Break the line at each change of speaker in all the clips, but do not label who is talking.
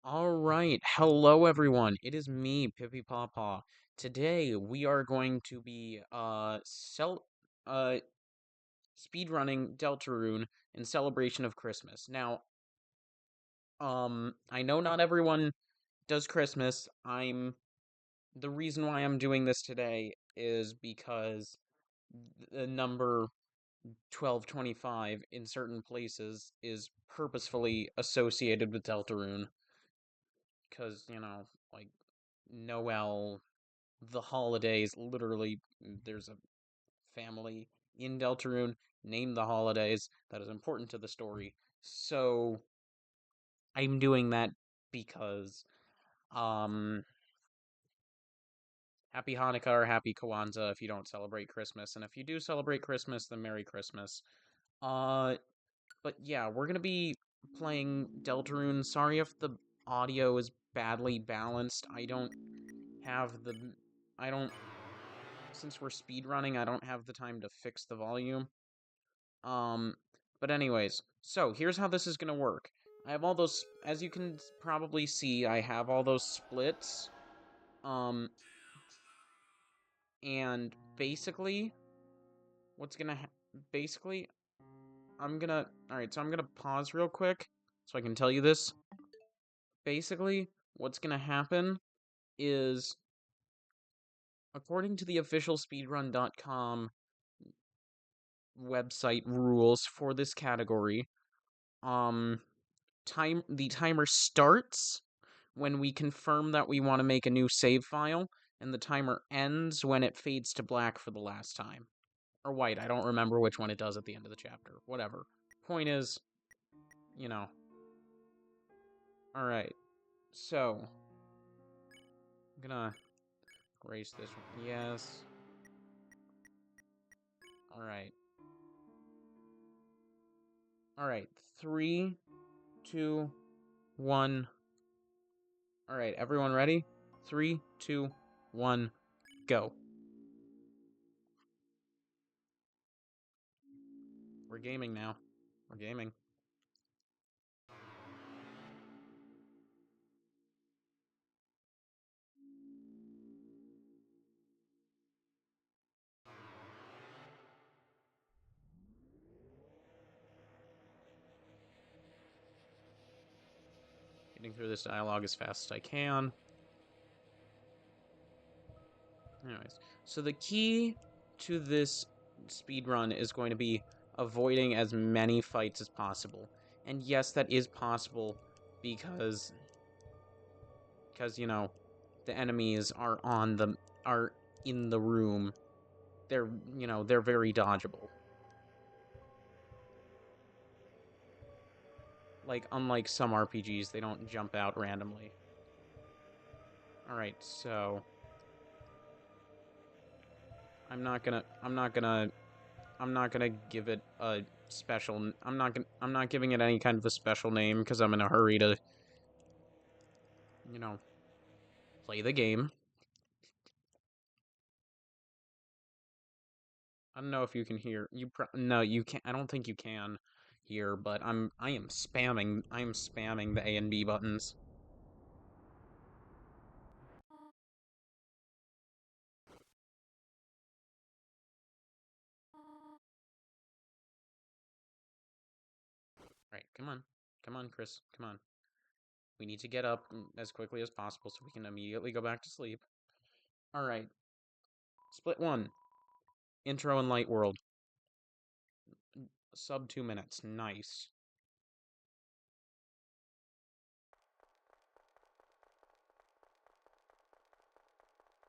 Alright, hello everyone, it is me, Pippi Pawpaw. Today we are going to be, uh, speedrunning Deltarune in celebration of Christmas. Now, I know not everyone does Christmas. The reason why I'm doing this today is because the number 1225 in certain places is purposefully associated with Deltarune. Because, like, Noel, the holidays, literally, there's a family in Deltarune named the holidays that is important to the story. So I'm doing that because, um, happy Hanukkah or happy Kwanzaa if you don't celebrate Christmas, and if you do celebrate Christmas, then Merry Christmas. Uh, but yeah, we're gonna be playing Deltarune. Sorry if the audio is badly balanced. Have the, I don't since we're speedrunning, I don't have the time to fix the volume. Um, but anyways, so here's how this is gonna work. I have all those, as you can probably see, I have all those splits. Um, and basically, what's gonna basically, alright, so I'm gonna pause real quick so I can tell you this. Basically, what's gonna happen is, according to the official speedrun.com website rules for this category, um, the timer starts when we confirm that we want to make a new save file, and the timer ends when it fades to black for the last time. Or white, I don't remember which one it does at the end of the chapter. Whatever. Point is, you know. Alright, so, I'm gonna erase this one. Yes. Alright. Alright, 3, 2, 1. Alright, everyone ready? 3, 2, 1, go. We're gaming now. We're gaming. Getting through this dialogue as fast as I can. Anyways, so the key to this speedrun is going to be avoiding as many fights as possible. And yes, that is possible because the enemies are in the room. They're very dodgeable. Like, unlike some RPGs, they don't jump out randomly. Alright, so I'm not gonna give it a special. I'm not giving it any kind of a special name because I'm in a hurry to, you know, play the game. I don't know if you can hear. No, you can't. I don't think you can hear, but I am spamming the A and B buttons. Right, come on. Come on, Chris. Come on. We need to get up as quickly as possible so we can immediately go back to sleep. All right. Split 1. Intro and Light World. Sub 2 minutes. Nice.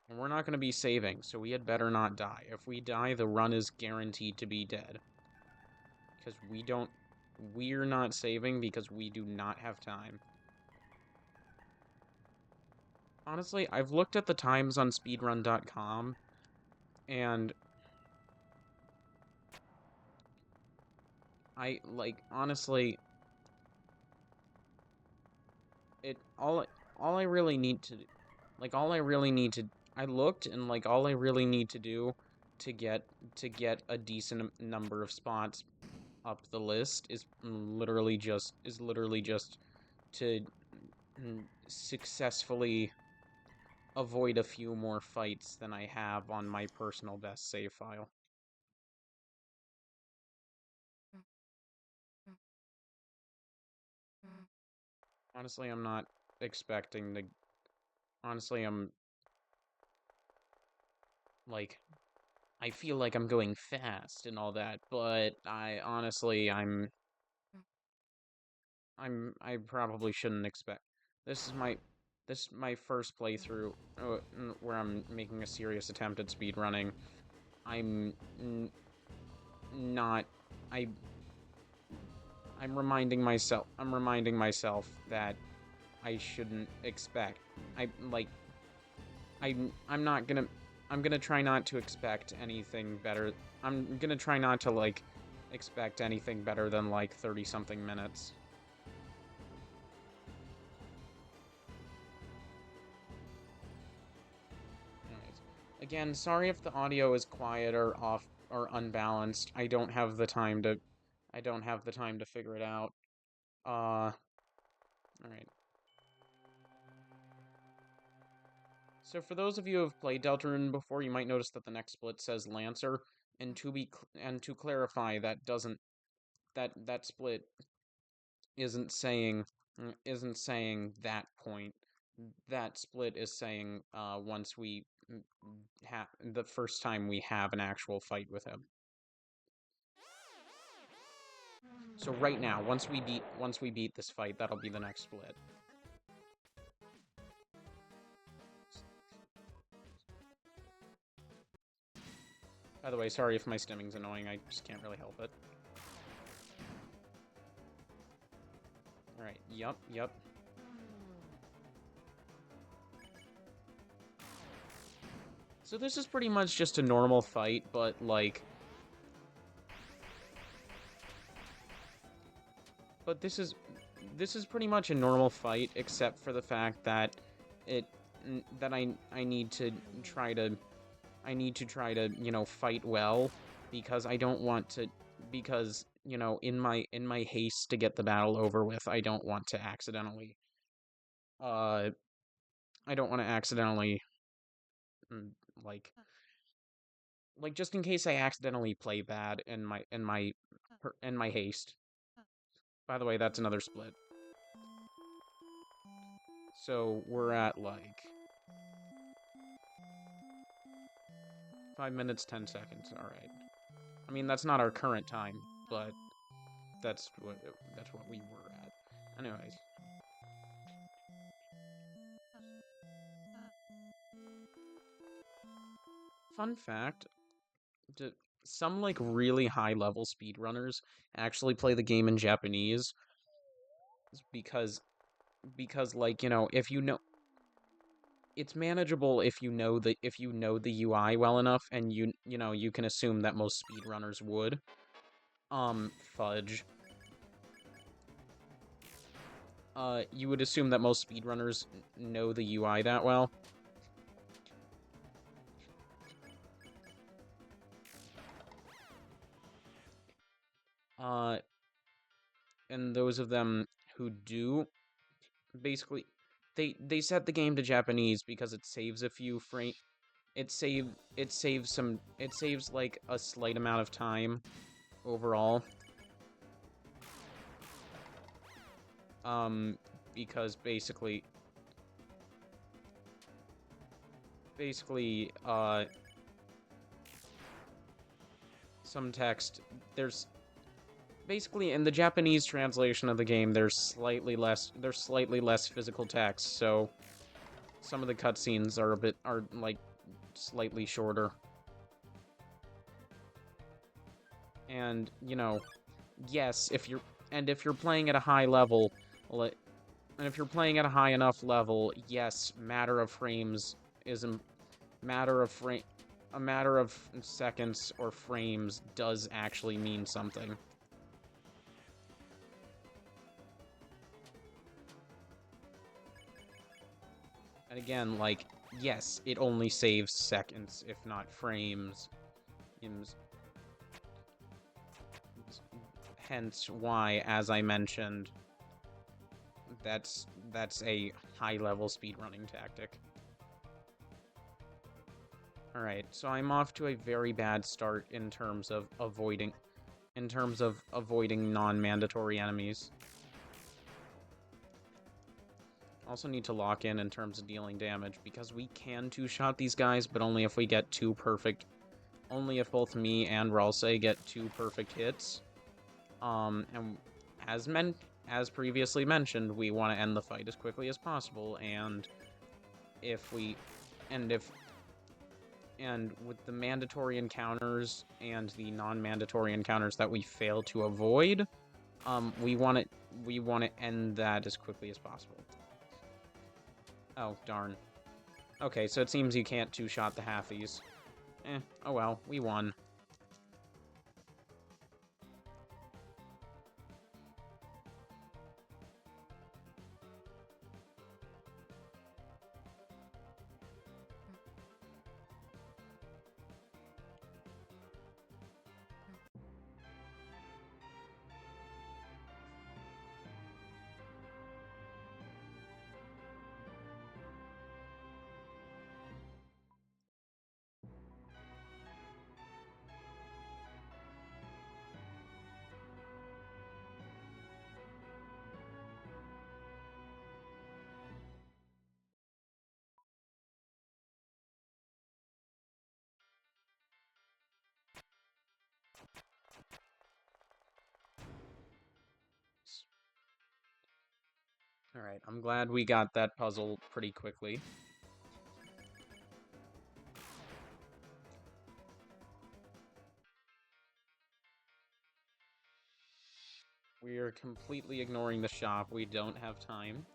And we're not going to be saving, so we had better not die. If we die, the run is guaranteed to be dead. Because we're not saving because we do not have time. Honestly, I've looked at the times on speedrun.com, and honestly, all I really need to, I looked, and, all I really need to do to get a decent number of spots up the list is literally just to successfully avoid a few more fights than I have on my personal best save file. Honestly, I'm not expecting to... Honestly, I'm... Like, I feel like I'm going fast and all that, but I probably shouldn't expect... This is my first playthrough where I'm making a serious attempt at speedrunning. I'm not... I... I'm reminding myself that I shouldn't expect... I'm not gonna... I'm gonna try not to expect anything better. I'm gonna try not to, like, expect anything better than, like, 30-something minutes. Anyways. Again, sorry if the audio is quiet or off or unbalanced. I don't have the time to... I don't have the time to figure it out. Alright. So for those of you who have played Deltarune before, you might notice that the next split says Lancer, and to clarify, that doesn't that split isn't saying that point. That split is saying once we have the first time we have an actual fight with him. So right now, once we beat this fight, that'll be the next split. By the way, sorry if my stimming's annoying, I just can't really help it. Alright, yep. So this is pretty much just a normal fight, but, like... But this is pretty much a normal fight, except for the fact that I need to try to... you know, fight well, because I don't want to... Because, you know, in my haste to get the battle over with, I don't want to accidentally... I don't want to accidentally... Like, just in case I accidentally play bad in my haste. By the way, that's another split. So we're at like 5 minutes 10 seconds. All right. I mean, that's not our current time, but that's what we were at. Anyways. Fun fact, some like really high level speedrunners actually play the game in Japanese because like, you know, if you know, it's manageable if you know the UI well enough, and you know, you can assume that most speedrunners would. Fudge. You would assume that most speedrunners know the UI that well. And those of them who do, basically, they set the game to Japanese because it saves a few frame. It saves like a slight amount of time overall. Because basically, some text, there's basically in the Japanese translation of the game, there's slightly less physical text, so some of the cutscenes are like slightly shorter. And, you know, yes, if you're playing at a high level, and if you're playing at a high enough level, yes, matter of frames is a matter of seconds or frames does actually mean something. And again, like, yes, it only saves seconds, if not frames. Hence why, as I mentioned, That's a high-level speedrunning tactic. Alright, so I'm off to a very bad start in terms of avoiding non-mandatory enemies. Also need to lock in terms of dealing damage, because we can two-shot these guys, but only if we get two perfect... Only if both me and Ralsei get two perfect hits. And as previously mentioned, we want to end the fight as quickly as possible, and with the mandatory encounters and the non-mandatory encounters that we fail to avoid, we want to end that as quickly as possible. Oh, darn. Okay, so it seems you can't two-shot the halfies. Oh well, we won. Alright, I'm glad we got that puzzle pretty quickly. We are completely ignoring the shop. We don't have time.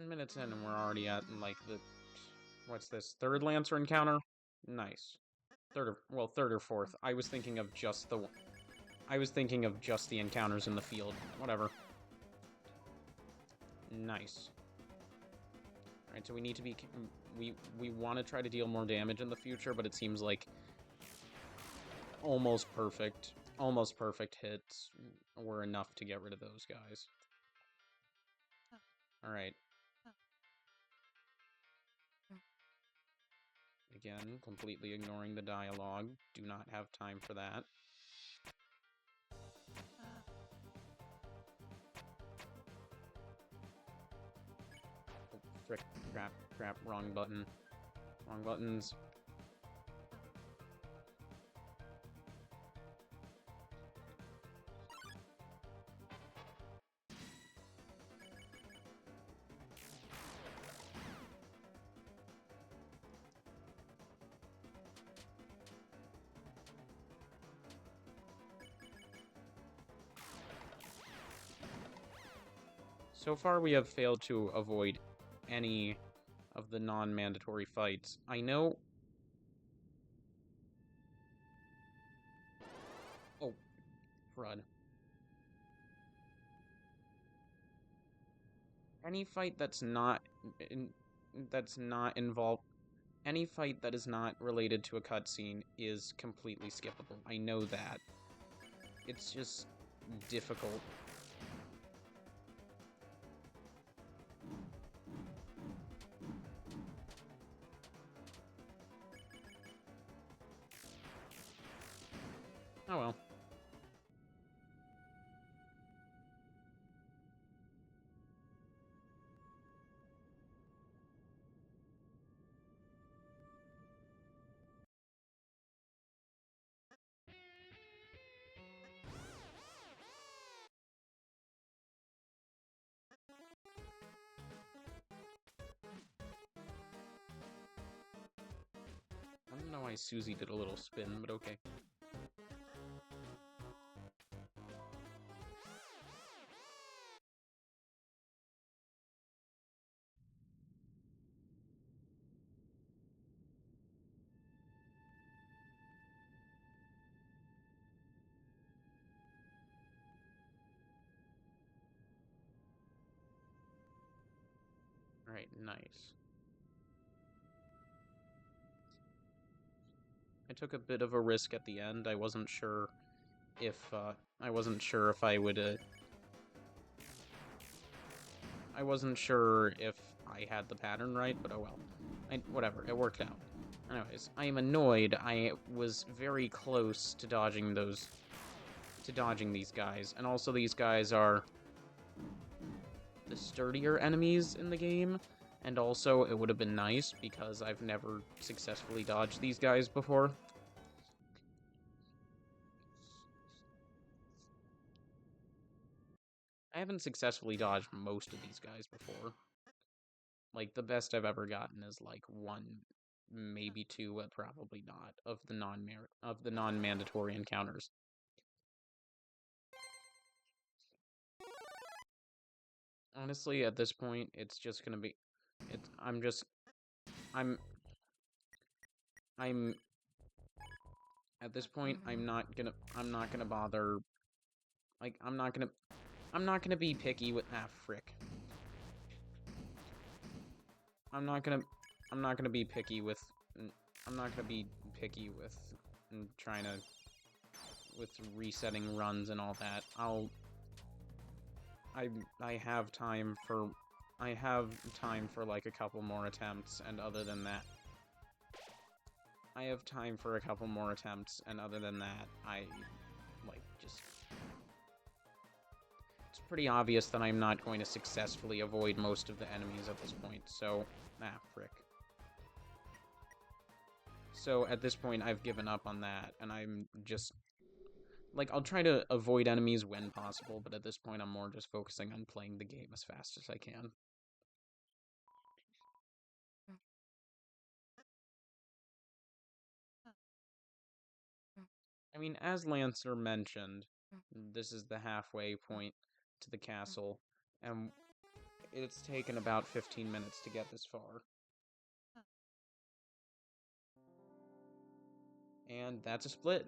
Minutes in and we're already at, like, the... What's this? Third Lancer encounter? Nice. Third or fourth. I was thinking of just the encounters in the field. Whatever. Nice. Alright, so we need to be... We want to try to deal more damage in the future, but it seems like almost perfect hits were enough to get rid of those guys. Alright. Again, completely ignoring the dialogue. Do not have time for that. Oh, frick, crap, wrong button. Wrong buttons. So far, we have failed to avoid any of the non-mandatory fights. I know... Oh, crud. Any fight that's not involved... Any fight that is not related to a cutscene is completely skippable. I know that. It's just difficult. Oh well. I don't know why Susie did a little spin, but okay. Alright, nice. took a bit of a risk at the end. I wasn't sure if I would I wasn't sure if I had the pattern right, but oh well. Whatever, it worked out. Anyways, I am annoyed. I was very close to dodging these guys. And also these guys are the sturdier enemies in the game. And also, it would have been nice because I've never successfully dodged these guys before. I haven't successfully dodged most of these guys before. Like, the best I've ever gotten is, like, one, maybe two, but probably not, of the non-mandatory encounters. Honestly, at this point, it's just gonna be... I'm... At this point, I'm not gonna bother... Like, I'm not gonna be picky with... Ah, frick. I'm not gonna be picky with... I'm not gonna be picky with... trying to... with resetting runs and all that. I have time for... I have time for, like, a couple more attempts, and other than that... I have time for a couple more attempts, and other than that, I, like, just... It's pretty obvious that I'm not going to successfully avoid most of the enemies at this point, so... Ah, frick. So, at this point, I've given up on that, and I'm just... Like, I'll try to avoid enemies when possible, but at this point, I'm more just focusing on playing the game as fast as I can. I mean, as Lancer mentioned, this is the halfway point to the castle, and it's taken about 15 minutes to get this far. And that's a split.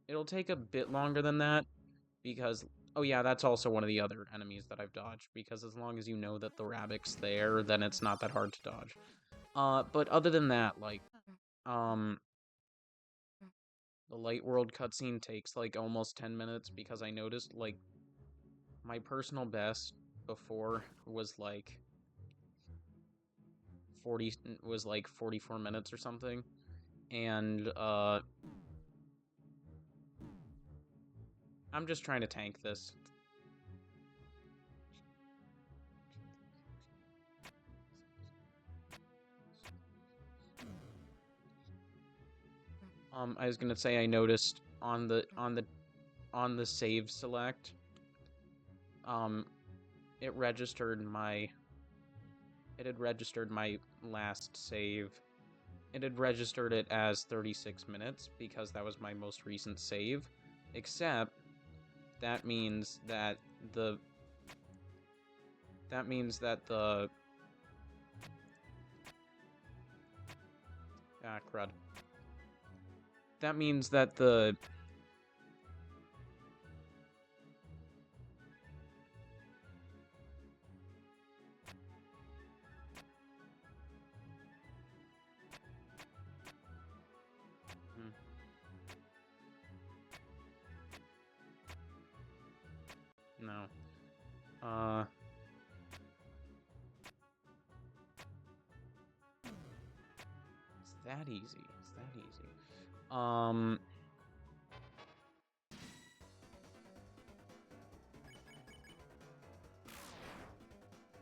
It'll take a bit longer than that, because... Oh yeah, that's also one of the other enemies that I've dodged, because as long as you know that the Rabbit's there, then it's not that hard to dodge. But other than that, like, the Light World cutscene takes, like, almost 10 minutes, because I noticed, like, my personal best before was, like, 44 minutes or something, and, I'm just trying to tank this. I was gonna say I noticed on the save select, it had registered my last save. It had registered it as 36 minutes because that was my most recent save, except that means that the ah, crud. That means that the... No. It's that easy. It's that easy.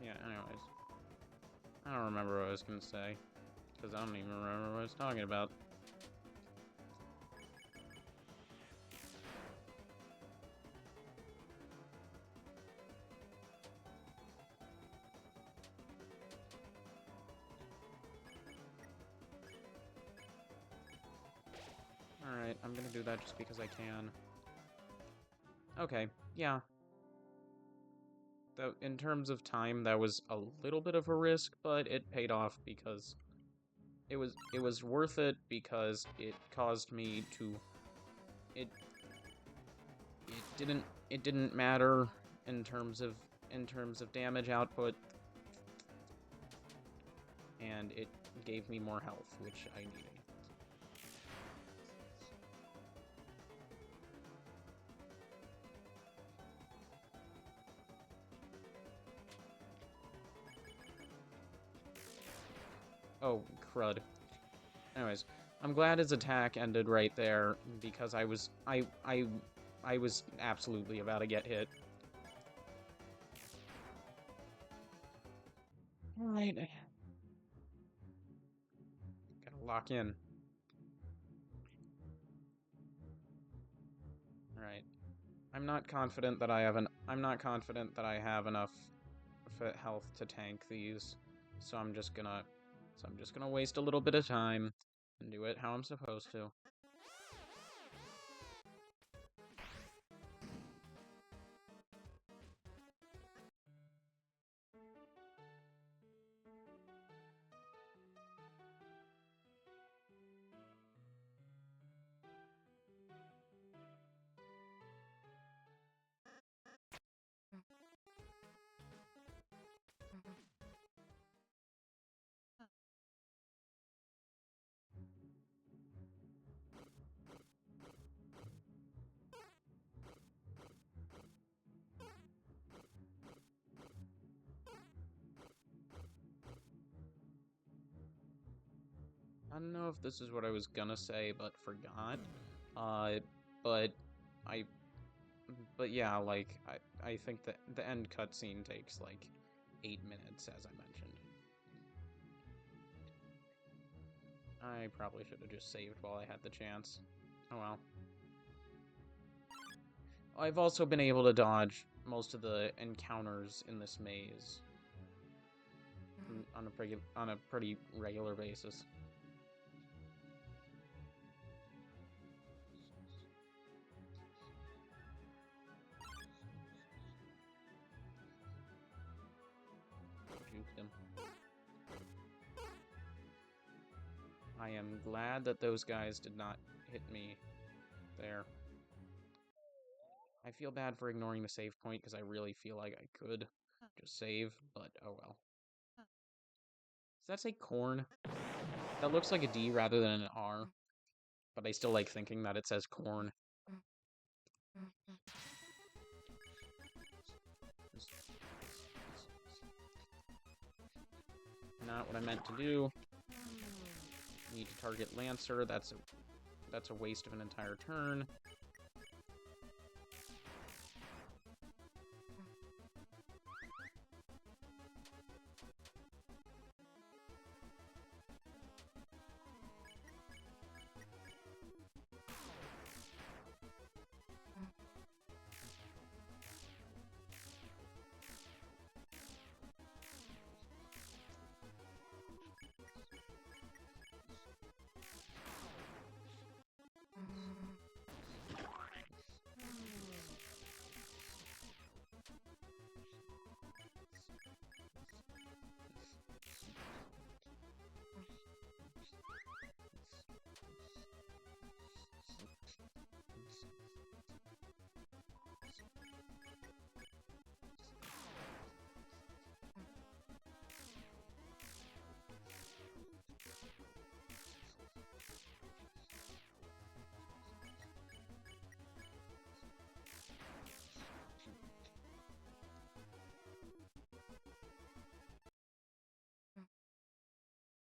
Yeah, anyways. I don't remember what I was gonna say, because I don't even remember what I was talking about. Alright, I'm gonna do that just because I can. Okay, yeah. In terms of time, that was a little bit of a risk, but it paid off because it was worth it because it caused me to... It didn't matter in terms of damage output, and it gave me more health, which I needed. Oh, crud. Anyways, I'm glad his attack ended right there because I was absolutely about to get hit. Alright. Gotta lock in. Alright. I'm not confident that I have enough health to tank these. So I'm just gonna waste a little bit of time and do it how I'm supposed to. I don't know if this is what I was gonna say, but forgot. Uh, but I, but yeah, like I think that the end cutscene takes like 8 minutes, as I mentioned. I probably should have just saved while I had the chance. Oh well. I've also been able to dodge most of the encounters in this maze on a pretty regular basis. Juked him. I am glad that those guys did not hit me there. I feel bad for ignoring the save point because I really feel like I could just save, but oh well. Does that say corn? That looks like a D rather than an R, but I still like thinking that it says corn. Not what I meant to do. Need to target Lancer. That's a waste of an entire turn.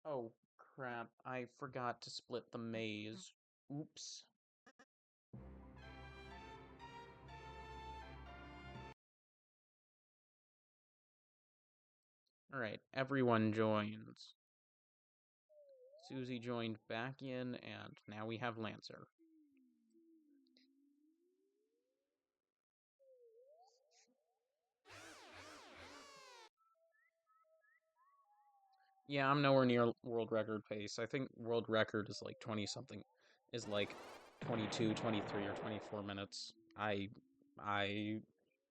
Oh, crap. I forgot to split the maze. Oops. Alright, everyone joins. Susie joined back in, and now we have Lancer. Yeah, I'm nowhere near world record pace. I think world record is like 20-something, is like 22, 23, or 24 minutes. I,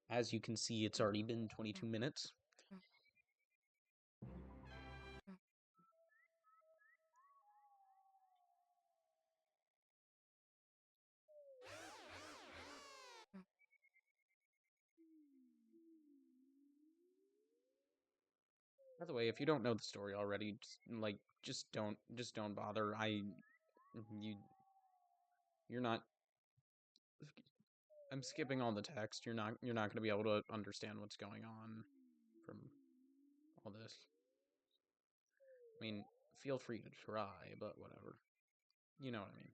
as you can see, it's already been 22 minutes. By the way, if you don't know the story already, just don't bother. You're not. I'm skipping all the text. You're not going to be able to understand what's going on from all this. I mean, feel free to try, but whatever. You know what I mean.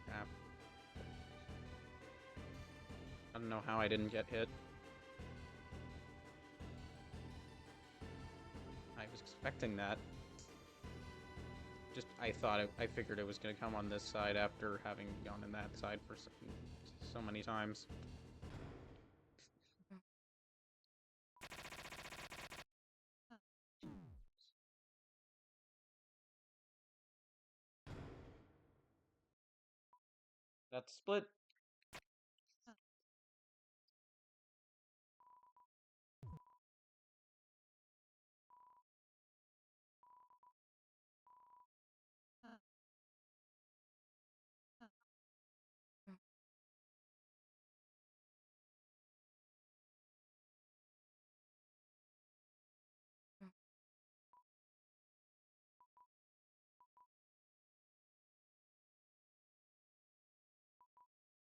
Crap. I don't know how I didn't get hit. I was expecting that. Just, I figured it was going to come on this side after having gone in that side for so many times. That's split.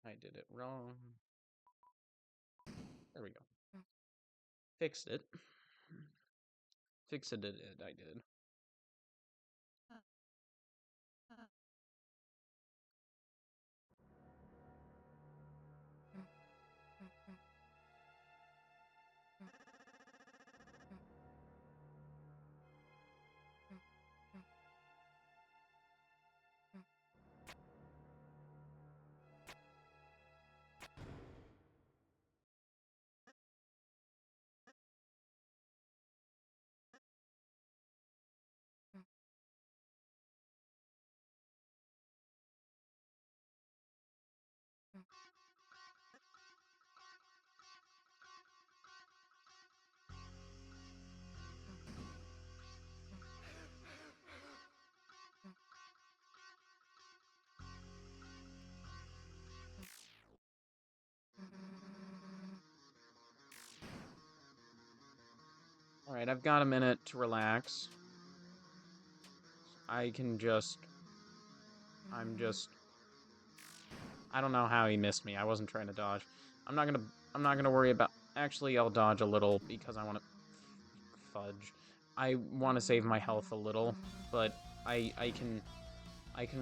I did it wrong. There we go. Fixed it. Fixed it, I did. Alright, I've got a minute to relax. I don't know how he missed me. I wasn't trying to dodge. I'm not gonna worry about... Actually, I'll dodge a little because I want to... Fudge. I want to save my health a little, but I can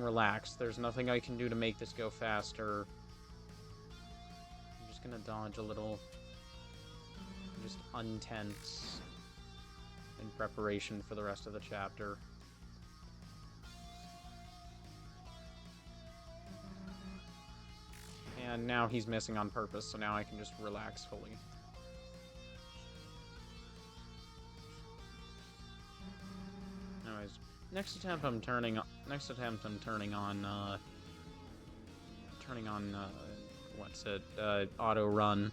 relax. There's nothing I can do to make this go faster. I'm just gonna dodge a little. Just untense in preparation for the rest of the chapter. And now he's missing on purpose, so now I can just relax fully. Anyways, next attempt I'm turning on auto run,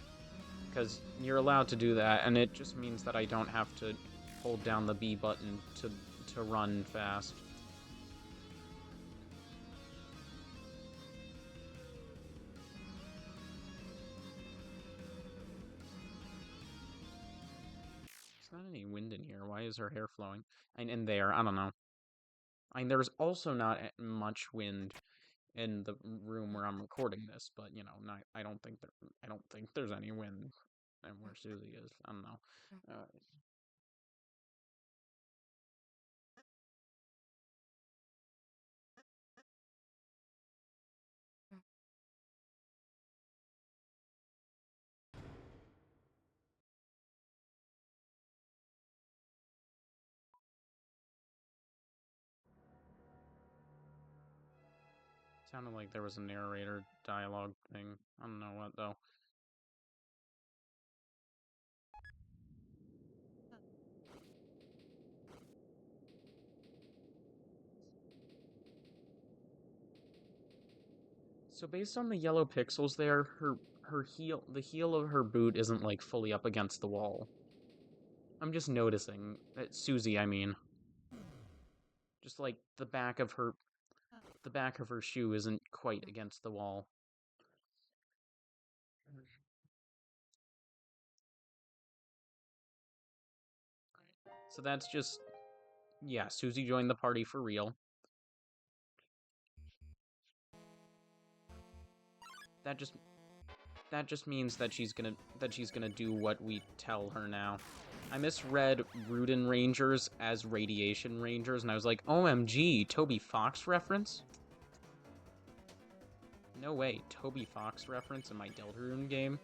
because you're allowed to do that, and it just means that I don't have to hold down the B button to run fast. There's not any wind in here. Why is her hair flowing? And in there, I don't know. I mean, there's also not much wind in the room where I'm recording this, but you know, I don't think there's any wind, and where Susie is, I don't know. Sounded like there was a narrator dialogue thing. I don't know what though. So based on the yellow pixels there, the heel of her boot isn't like fully up against the wall. I'm just noticing that Susie, I mean, just like the back of her shoe isn't quite against the wall. So that's just... Yeah, Susie joined the party for real. That just means that she's gonna do what we tell her now. I misread Rudin Rangers as Radiation Rangers, and I was like, OMG, Toby Fox reference? No way, Toby Fox reference in my Deltarune game?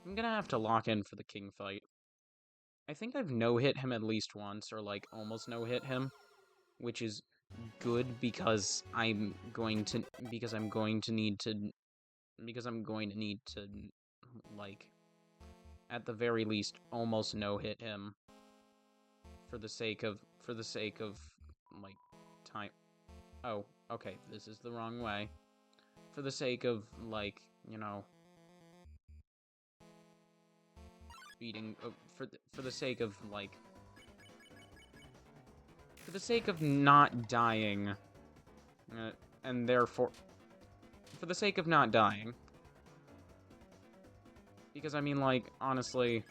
I'm gonna have to lock in for the king fight. I think I've no-hit him at least once, or like almost no-hit him, which is good because I'm going to need to like at the very least almost no-hit him for the sake of like time. Oh, okay, this is the wrong way. For the sake of like, you know, beating for the sake of like for the sake of not dying, and therefore for the sake of not dying. Because I mean, like, honestly,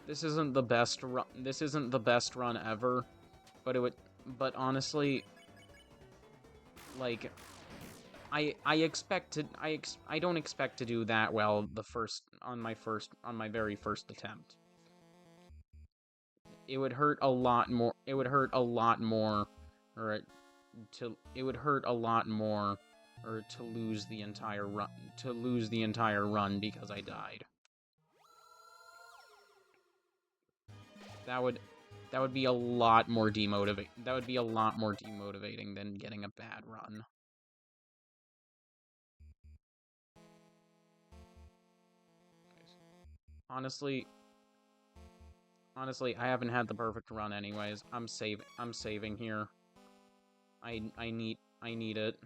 this isn't the best run. This isn't the best run ever, but it would. But honestly, like, I don't expect to do that well on my very first attempt. It would hurt a lot more. It would hurt a lot more, or it would hurt a lot more, or to lose the entire run. To lose the entire run because I died. That would be a lot more demotivating. That would be a lot more demotivating than getting a bad run. Honestly, I haven't had the perfect run anyways. I'm saving here. I need it.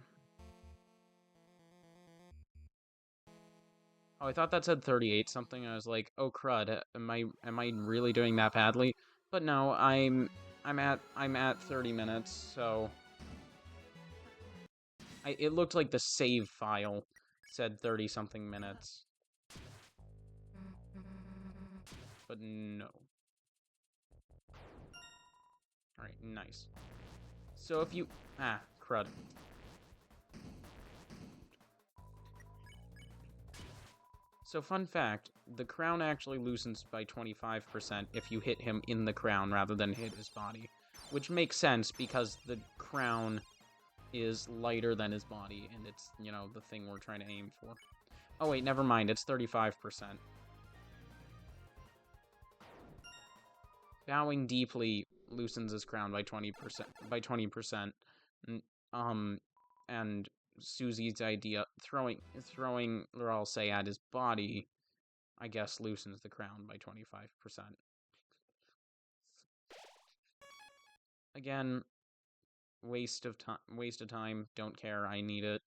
Oh, I thought that said 38 something. I was like, "Oh crud, am I really doing that badly?" But no, I'm at 30 minutes, so it looked like the save file said 30 something minutes. But no. Alright, nice. So if you... Ah, crud. So fun fact, the crown actually loosens by 25% if you hit him in the crown rather than hit his body. Which makes sense because the crown is lighter than his body, and it's, you know, the thing we're trying to aim for. Oh wait, never mind, it's 35%. Bowing deeply loosens his crown by 20%. And Susie's idea, throwing, or I'll say at his body, I guess loosens the crown by 25%. Again, waste of time, don't care, I need it.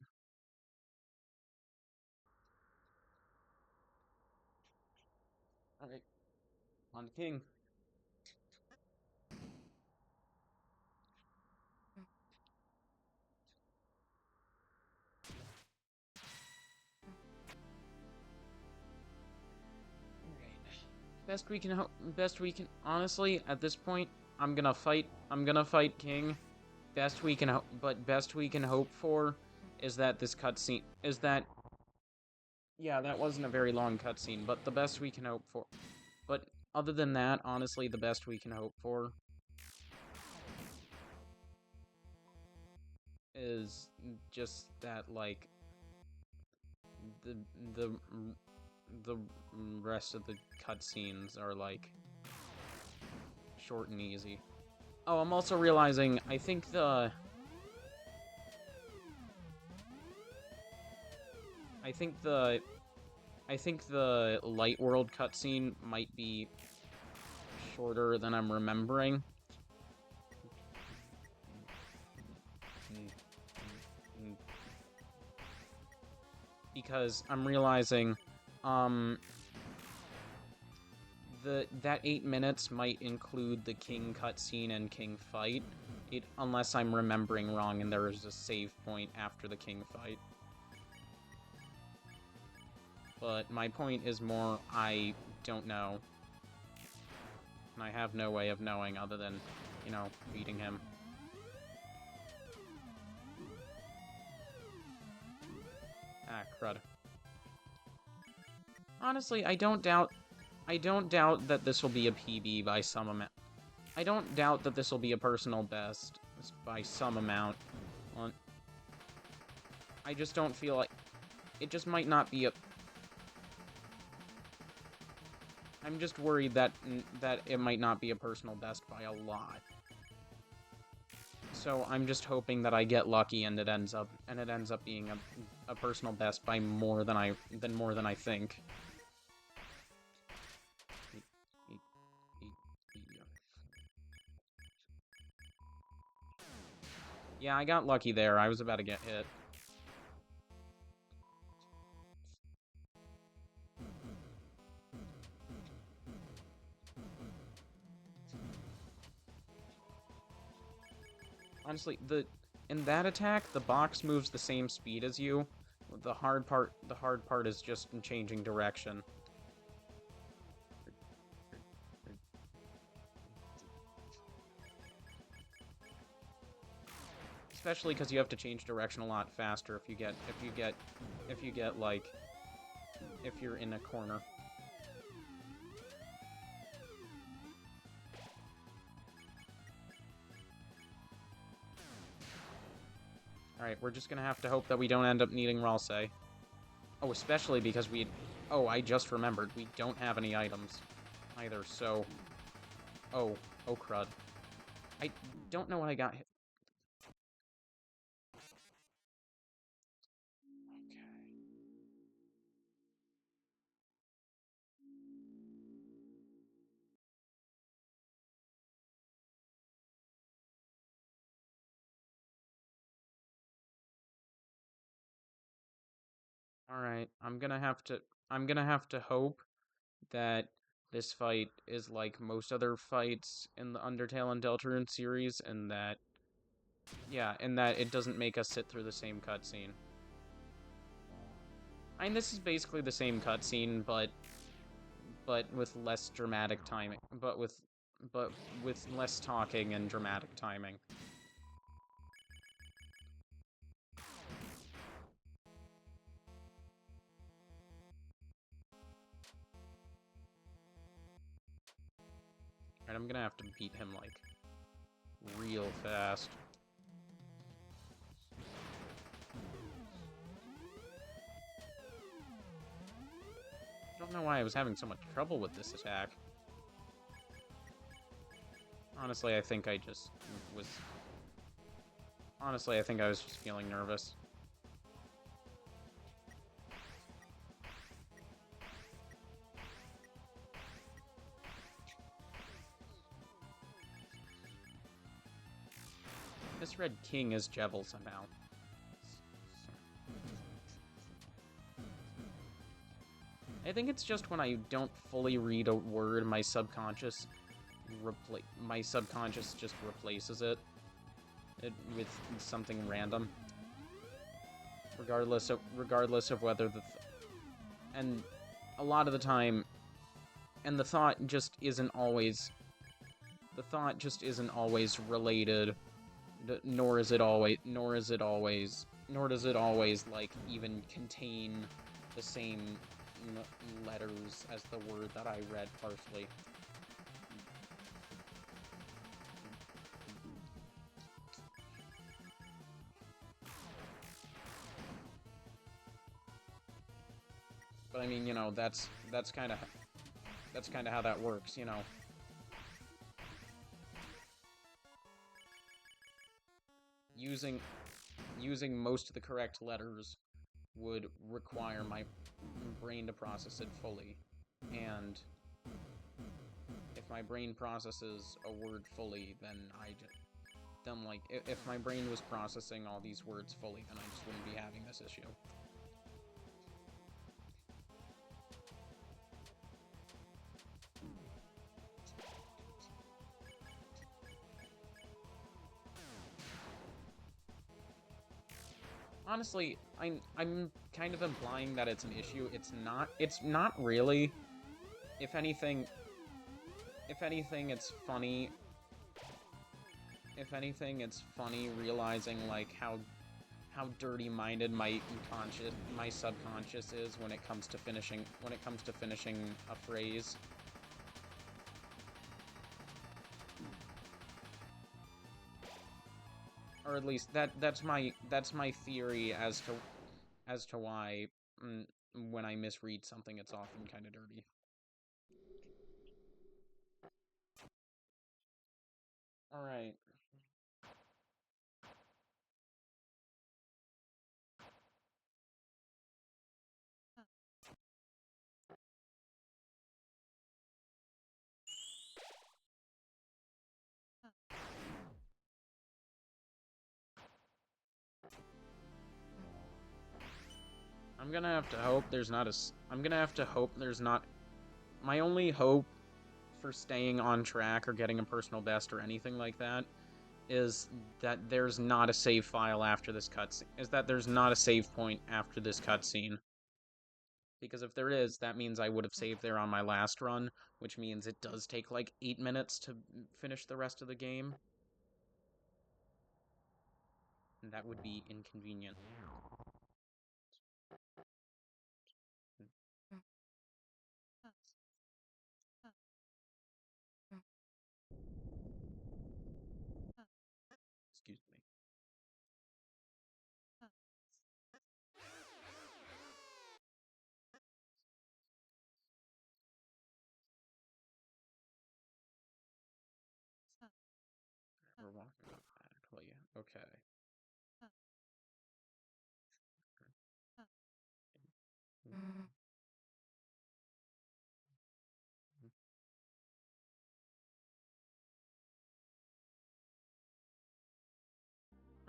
Alright, on to king. Best we can, honestly, at this point, I'm gonna fight king. Best we can hope for is that this cutscene, yeah, that wasn't a very long cutscene, but the best we can hope for. But other than that, honestly, the best we can hope for is just that, like, the rest of the cutscenes are, like, short and easy. Oh, I'm also realizing, I think the Light World cutscene might be shorter than I'm remembering. Because I'm realizing, that 8 minutes might include the king cutscene and king fight, unless I'm remembering wrong and there is a save point after the king fight. But my point is more, I don't know. And I have no way of knowing other than, you know, beating him. Ah, crud. Honestly, I don't doubt that this will be a PB by some amount. I don't doubt that this will be a personal best by some amount. I just don't feel like... It just might not be a... I'm just worried that it might not be a personal best by a lot. So I'm just hoping that I get lucky and it ends up being a personal best by more than I think. Yeah, I got lucky there. I was about to get hit. Honestly, in that attack, the box moves the same speed as you. The hard part is just changing direction. Especially because you have to change direction a lot faster if you're in a corner. Alright, we're just gonna have to hope that we don't end up needing Ralsei. Oh, especially because oh, I just remembered, we don't have any items either, so... Oh crud. I don't know what I got hit. Okay. Alright, I'm gonna have to hope that this fight is like most other fights in the Undertale and Deltarune series, and that... Yeah, and that it doesn't make us sit through the same cutscene. I mean, this is basically the same cutscene, but with less dramatic timing. But with less talking and dramatic timing. Alright, I'm gonna have to beat him, like, real fast. I don't know why I was having so much trouble with this attack. Honestly, I think I just was... Honestly, I think I was just feeling nervous. This Red King is Jebel somehow. I think it's just when I don't fully read a word, my subconscious just replaces it with something random, regardless of whether and a lot of the time, and the thought just isn't always related, nor does it always like even contain the same letters as the word that I read partially. But I mean, you know, that's kind of how that works, you know. Using most of the correct letters would require my brain to process it fully, and if my brain processes a word fully, then like, if my brain was processing all these words fully, then I just wouldn't be having this issue. Honestly, I'm kind of implying that it's an issue. It's not. It's not really. If anything, if anything, it's funny. If anything, it's funny realizing like how dirty-minded my subconscious is when it comes to finishing a phrase. Or at least that's my theory as to why when I misread something, it's often kind of dirty. All right. I'm gonna have to hope there's not a. I'm gonna have to hope there's not. My only hope for staying on track or getting a personal best or anything like that is that there's not a save file after this cutscene. Is that there's not a save point after this cutscene. Because if there is, that means I would have saved there on my last run, which means it does take like 8 minutes to finish the rest of the game. And that would be inconvenient. Excuse me. We're walking automatically. Okay.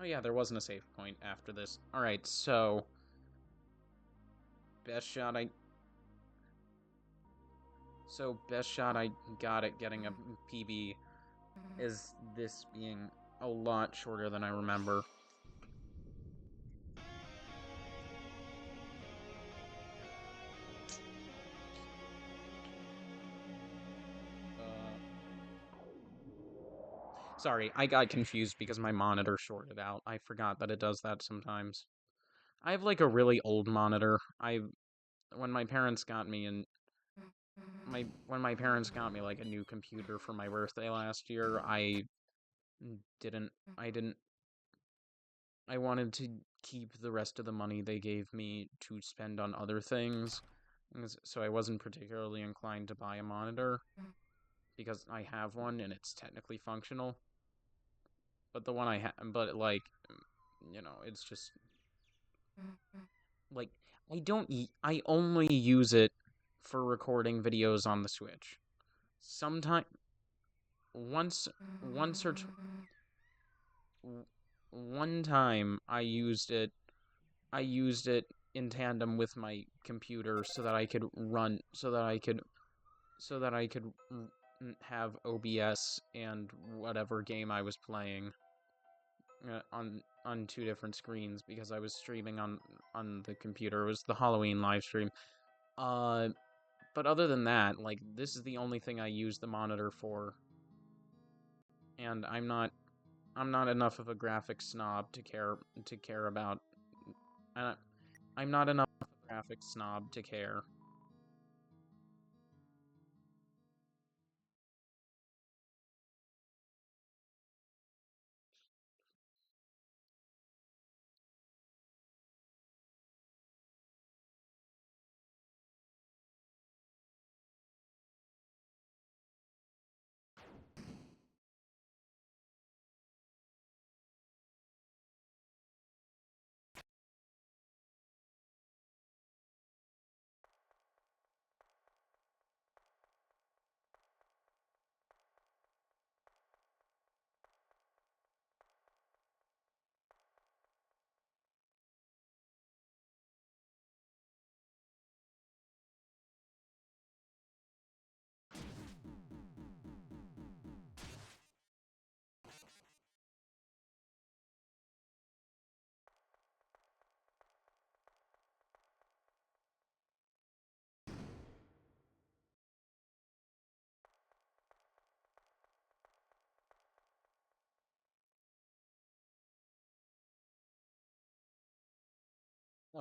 Oh yeah, there wasn't a save point after this. Alright, so best shot I got at getting a PB is this being a lot shorter than I remember. Sorry, I got confused because my monitor shorted out. I forgot that it does that sometimes. I have like a really old monitor. When my parents got me and when my parents got me like a new computer for my birthday last year, didn't I didn't I wanted to keep the rest of the money they gave me to spend on other things. So I wasn't particularly inclined to buy a monitor because I have one and it's technically functional. But the one I have, but like, it's just like I only use it for recording videos on the Switch. Sometime once once or one time I used it in tandem with my computer so that I could run so that I could have OBS and whatever game I was playing on two different screens because I was streaming on the computer. It was the Halloween live stream. But other than that, like this is the only thing I use the monitor for, and I'm not enough of a graphics snob to care about. And I'm not enough of a graphics snob to care.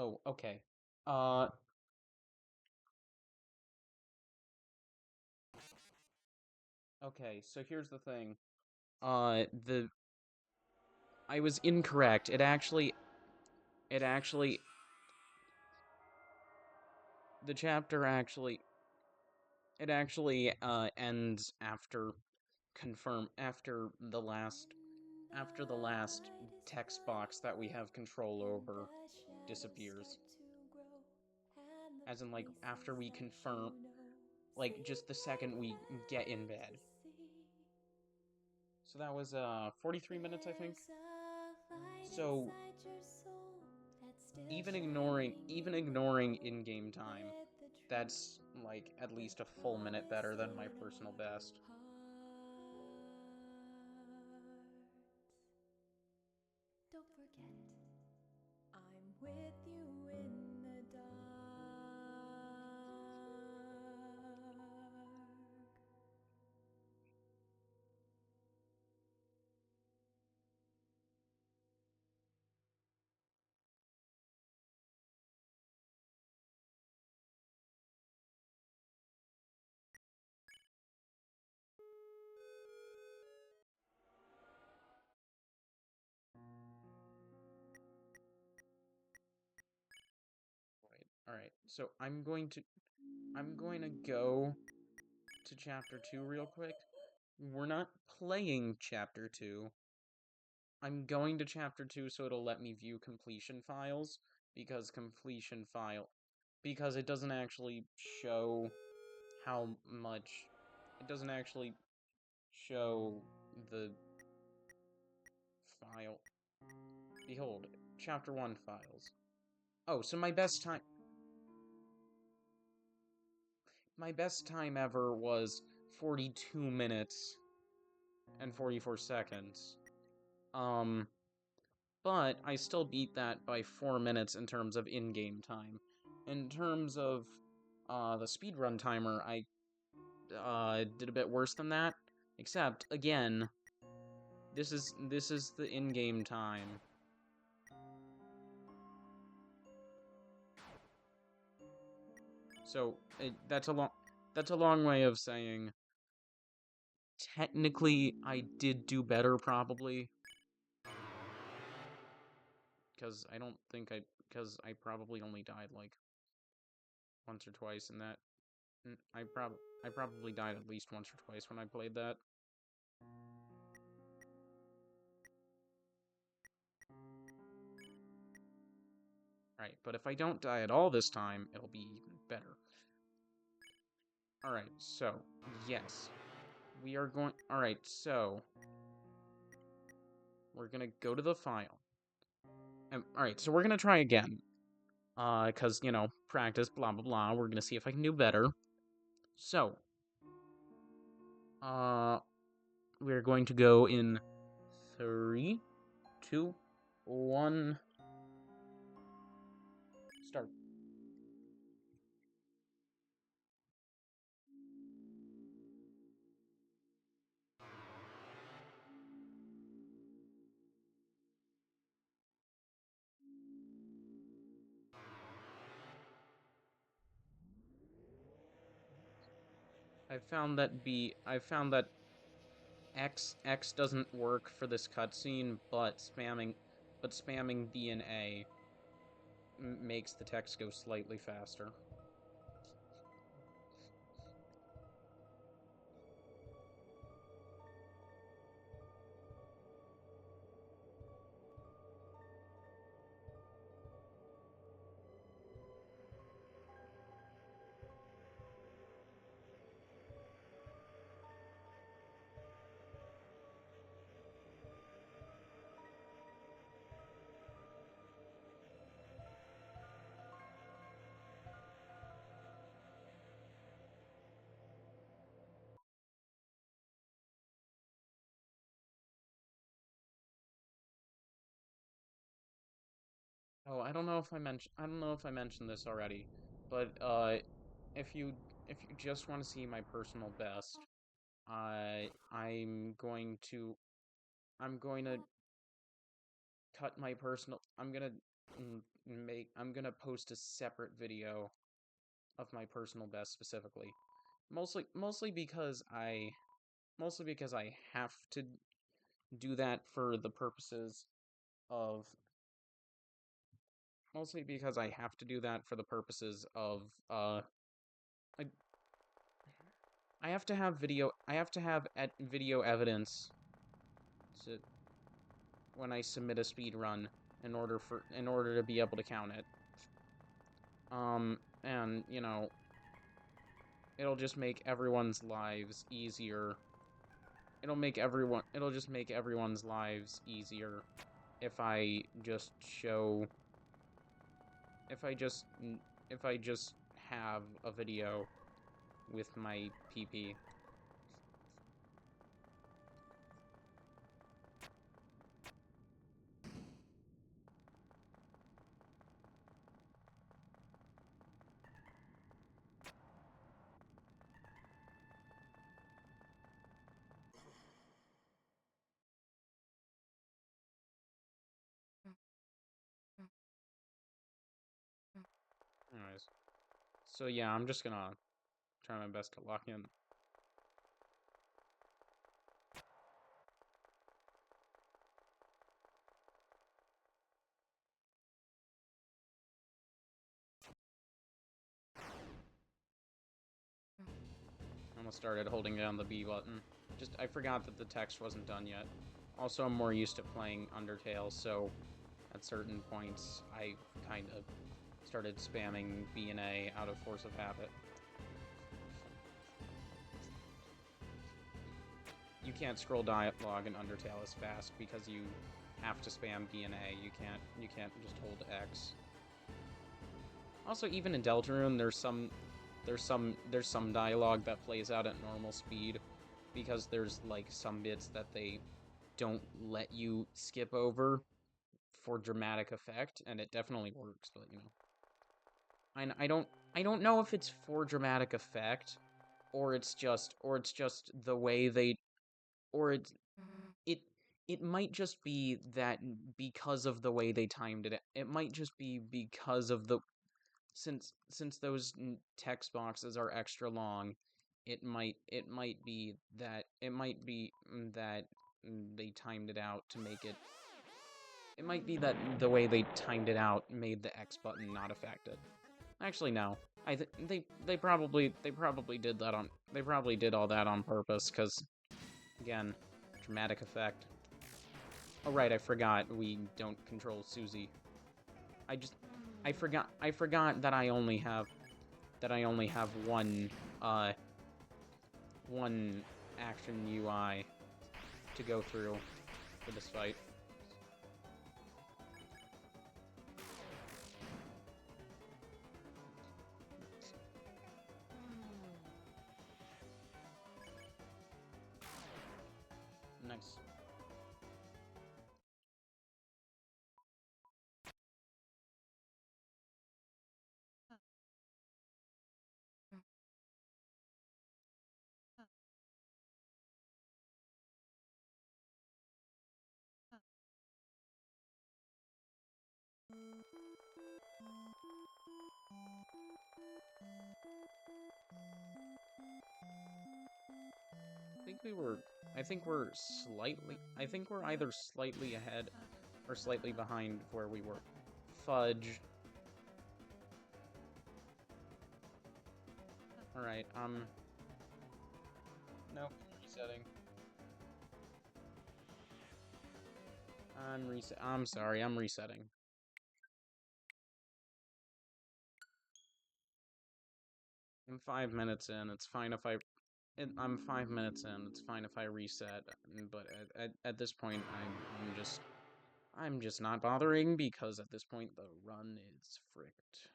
Oh, okay. Uh, okay, so here's the thing. The I was incorrect. It actually, the chapter actually, it actually, ends after the last text box that we have control over disappears. As in, like, after we confirm, like, just the second we get in bed. So that was, 43 minutes, I think. So, even ignoring in-game time, that's, like, at least a full minute better than my personal best.
Don't forget, I'm with you in the dark.
Right. Alright, so I'm going to go to chapter 2 real quick. We're not playing chapter 2. I'm going to chapter 2 so it'll let me view completion files because because it doesn't actually show how much it doesn't actually show the file. Behold, chapter 1 files. Oh, so my best time ever was 42 minutes and 44 seconds. Um but I still beat that by 4 minutes in terms of in-game time. In terms of the speedrun timer, I did a bit worse than that. Except, again, this is the in-game time. So that's a long way of saying technically I did do better probably because I don't think because I probably only died like once or twice in that. I probably died at least once or twice when I played that. Right, but if I don't die at all this time, it'll be even better. Alright, so, yes. We are going... Alright, so... We're gonna go to the file. Alright, so we're gonna try again. Because, you know, practice, blah, blah, blah. We're gonna see if I can do better. So... We're going to go in 3, 2, 1... Start. I found that X doesn't work for this cutscene, but spamming B and A makes the text go slightly faster. Oh, I don't know if I mentioned this already, but if you if you just want to see my personal best, I'm going to I'm going to cut my personal I'm gonna I'm gonna post a separate video of my personal best specifically. Mostly because I have to do that for the purposes of mostly because I have to do that for the purposes of I, I have to have video evidence to when I submit a speed run in order to be able to count it. And you know, it'll just make everyone's lives easier. It'll just make everyone's lives easier if I just show if I just if I just have a video with my PP. Anyways, so yeah, I'm just gonna try my best to lock in. Almost started holding down the B button. I forgot that the text wasn't done yet. Also, I'm more used to playing Undertale, so at certain points, I kind of started spamming B and A out of force of habit. You can't scroll dialogue in Undertale as fast because you have to spam B and A. You can't just hold X. Also, even in Deltarune, there's some dialogue that plays out at normal speed because there's like some bits that they don't let you skip over for dramatic effect, and it definitely works. But you know, I don't know if it's for dramatic effect or it's just the way they or it it might just be that because of the way they timed it. It might just be because of the since those text boxes are extra long, it might be that they timed it out to make it. It might be that the way they timed it out made the X button not affected. Actually, no. They probably did that on they probably did all that on purpose because again, dramatic effect. Oh right, I forgot we don't control Susie. I just I forgot that I only have one action UI to go through for this fight. Nice. think we were. I think we're either slightly ahead or slightly behind where we were. Fudge. All right. Nope. Resetting. I'm sorry. I'm resetting. I'm 5 minutes in. It's fine if I'm 5 minutes in. It's fine if I reset. But at this point, I'm just not bothering because at this point the run is fricked.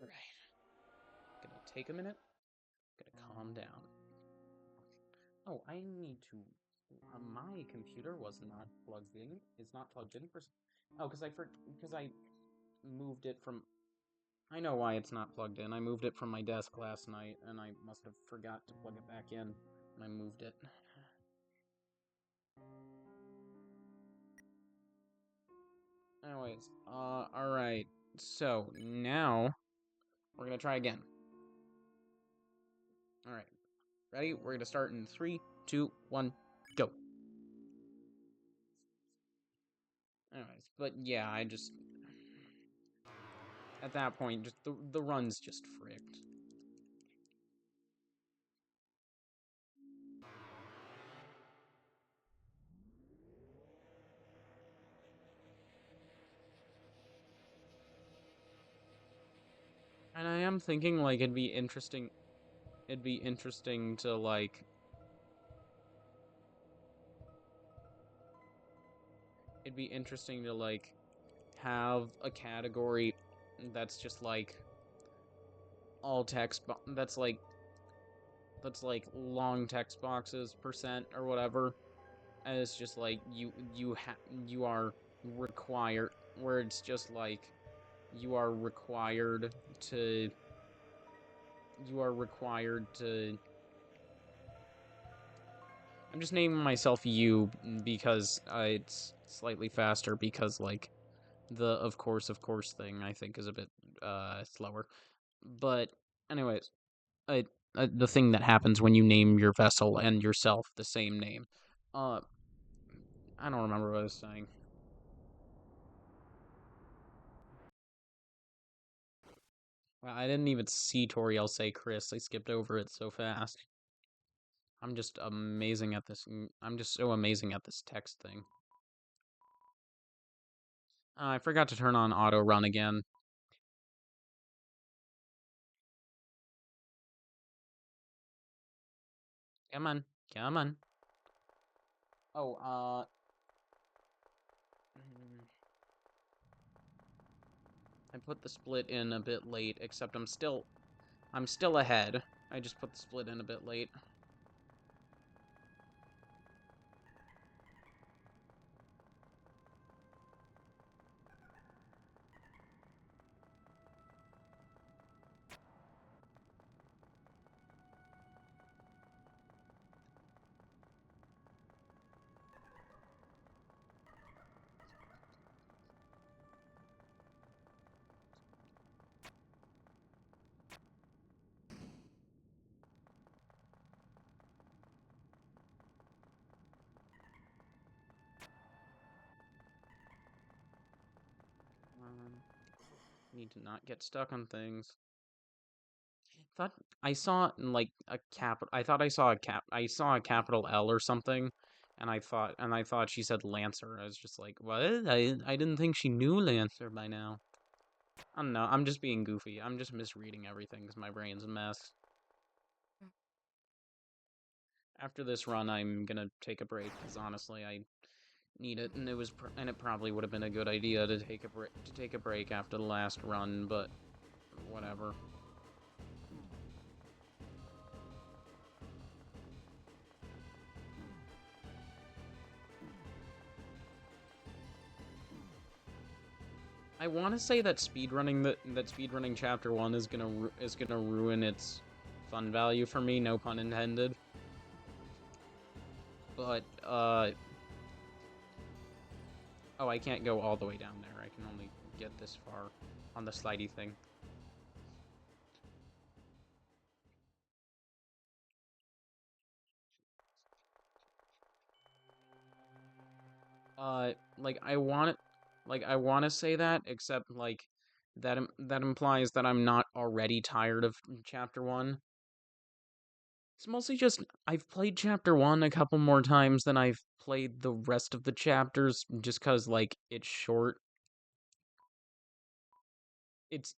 All right. Gonna take a minute. Gonna calm down. Oh, I need to. My computer was not plugged in. Is not plugged in for. Oh, because I moved it from. I know why it's not plugged in. I moved it from my desk last night, and I must have forgot to plug it back in when I moved it. Anyways, alright. So, now, we're gonna try again. Alright. Ready? We're gonna start in 3, 2, 1, go. Anyways, but yeah, I just... At that point, just the run's just fricked. And I am thinking, like, it'd be interesting to, like... It'd be interesting to, like, have a category that's just, like, all text, that's, like, long text boxes, percent, or whatever. And it's just, like, you are required, where it's just, like, you are required to... You are required to... I'm just naming myself you because it's slightly faster because, like, the of course thing, I think, is a bit, slower. But, anyways, the thing that happens when you name your vessel and yourself the same name. Uh, I don't remember what I was saying. Well, I didn't even see Toriel say Chris. I skipped over it so fast. I'm just amazing at this. I'm just so amazing at this text thing. I forgot to turn on auto run again. Come on. Come on. Oh, I put the split in a bit late, except I'm still ahead. I just put the split in a bit late. Need to not get stuck on things. Thought I saw like a cap. I thought I saw a cap. I saw a capital L or something, and I thought she said Lancer. I was just like, what? I didn't think she knew Lancer by now. I don't know. I'm just being goofy. I'm just misreading everything because my brain's a mess. After this run, I'm gonna take a break because honestly, I need it, and it probably would have been a good idea to take a break after the last run, but whatever. I want to say that speedrunning chapter 1 is gonna ruin its fun value for me, no pun intended. But oh, I can't go all the way down there. I can only get this far on the slidey thing. Like I want to say that, except like that implies that I'm not already tired of chapter 1. It's mostly just I've played chapter 1 a couple more times than I've played the rest of the chapters, just cuz like it's short. It's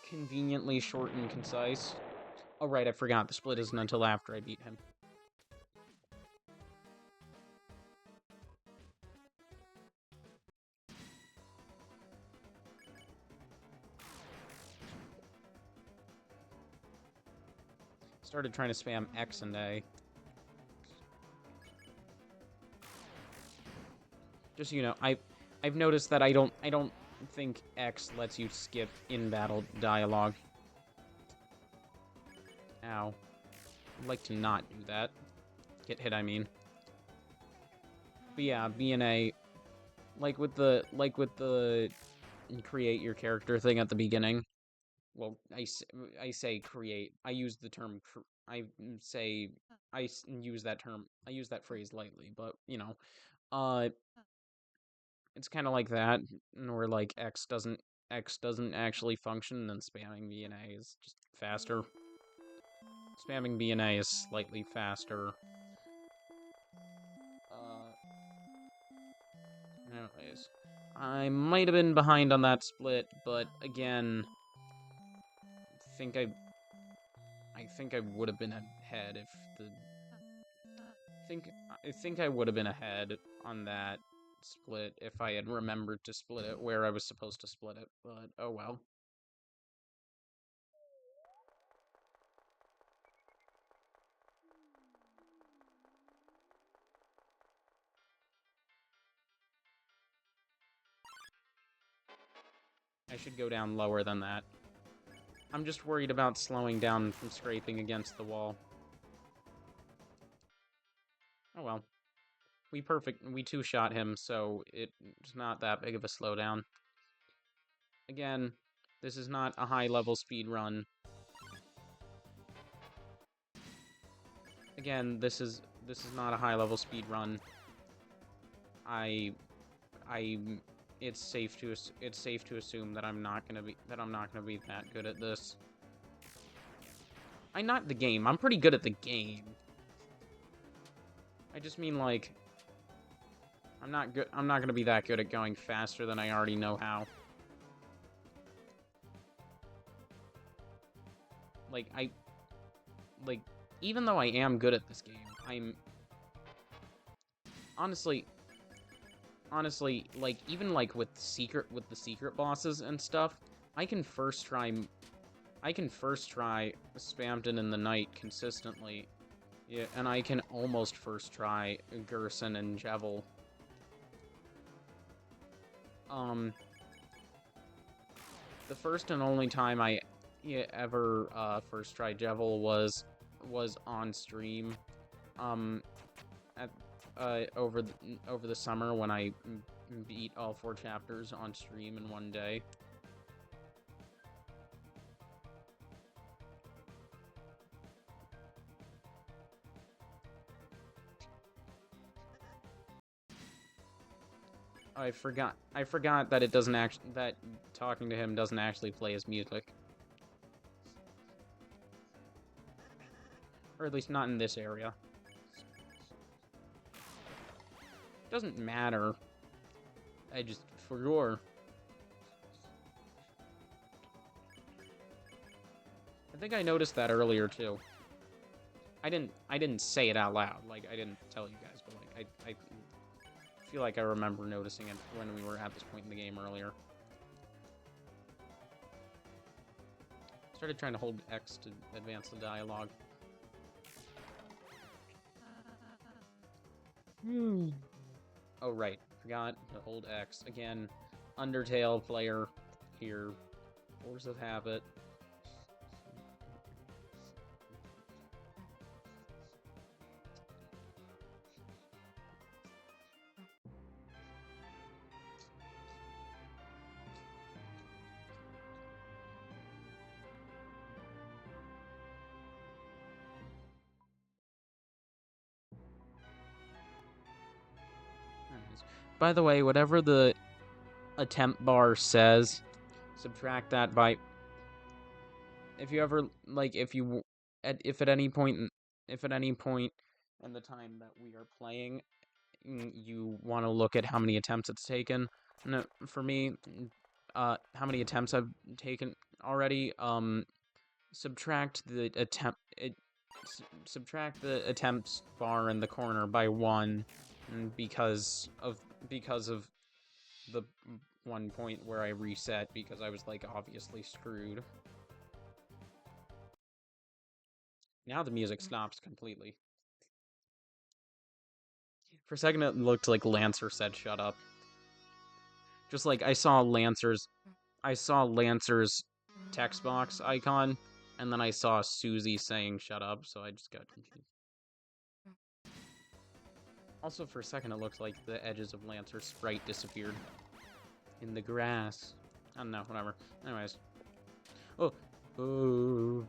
conveniently short and concise. Oh right, I forgot the split isn't until after I beat him. Started trying to spam X and A. Just so you know, I've noticed that I don't think X lets you skip in-battle dialogue. Ow. I'd like to not do that. Get hit, I mean. But yeah, B and A like with the create your character thing at the beginning. Well, I say create. I use the term I say use that term. I use that phrase lightly, but uh, it's kind of like that, where like X doesn't actually function, and then spamming B and A is just faster. Spamming B and A is slightly faster. Uh, Anyways, I might have been behind on that split, but again, think I I think I would have been ahead if the think I think I would have been ahead on that split if I had remembered to split it where I was supposed to split it, but oh well. I should go down lower than that. I'm just worried about slowing down from scraping against the wall. Oh well. We two-shot him, so it's not that big of a slowdown. Again, this is not a high-level speed run. Again, this is not a high-level speed run. I I it's safe to assume that I'm not gonna be that good at this. I'm not the game. I'm pretty good at the game. I just mean like I'm not good. I'm not gonna be that good at going faster than I already know how. Like like even though I am good at this game, I'm honestly like even like with the secret bosses and stuff, I can first try Spamton in the Night consistently. Yeah, and I can almost first try Gerson and Jevil. The first and only time I ever first tried Jevil was on stream. At over the summer when I beat all 4 chapters on stream in one day. I forgot that it doesn't that talking to him doesn't actually play his music. Or at least not in this area. Doesn't matter. I just forgot. I think I noticed that earlier too. I didn't say it out loud. Like I didn't tell you guys, but like I feel like I remember noticing it when we were at this point in the game earlier. Started trying to hold X to advance the dialogue. Oh, right. Forgot to hold X. Again, Undertale player here. Force of habit. By the way, whatever the attempt bar says, subtract that by... If you ever, like, if at any point in the time that we are playing, you want to look at how many attempts it's taken, no, for me, how many attempts I've taken already, subtract the subtract the attempts bar in the corner by 1, because of the one point where I reset because I was like obviously screwed. Now the music stops completely. For a second it looked like Lancer said shut up. Just like I saw Lancer's text box icon, and then I saw Susie saying shut up, so I just got confused. Also, for a second, it looks like the edges of Lancer's sprite disappeared in the grass. I don't know, whatever. Anyways. Oh. Oh.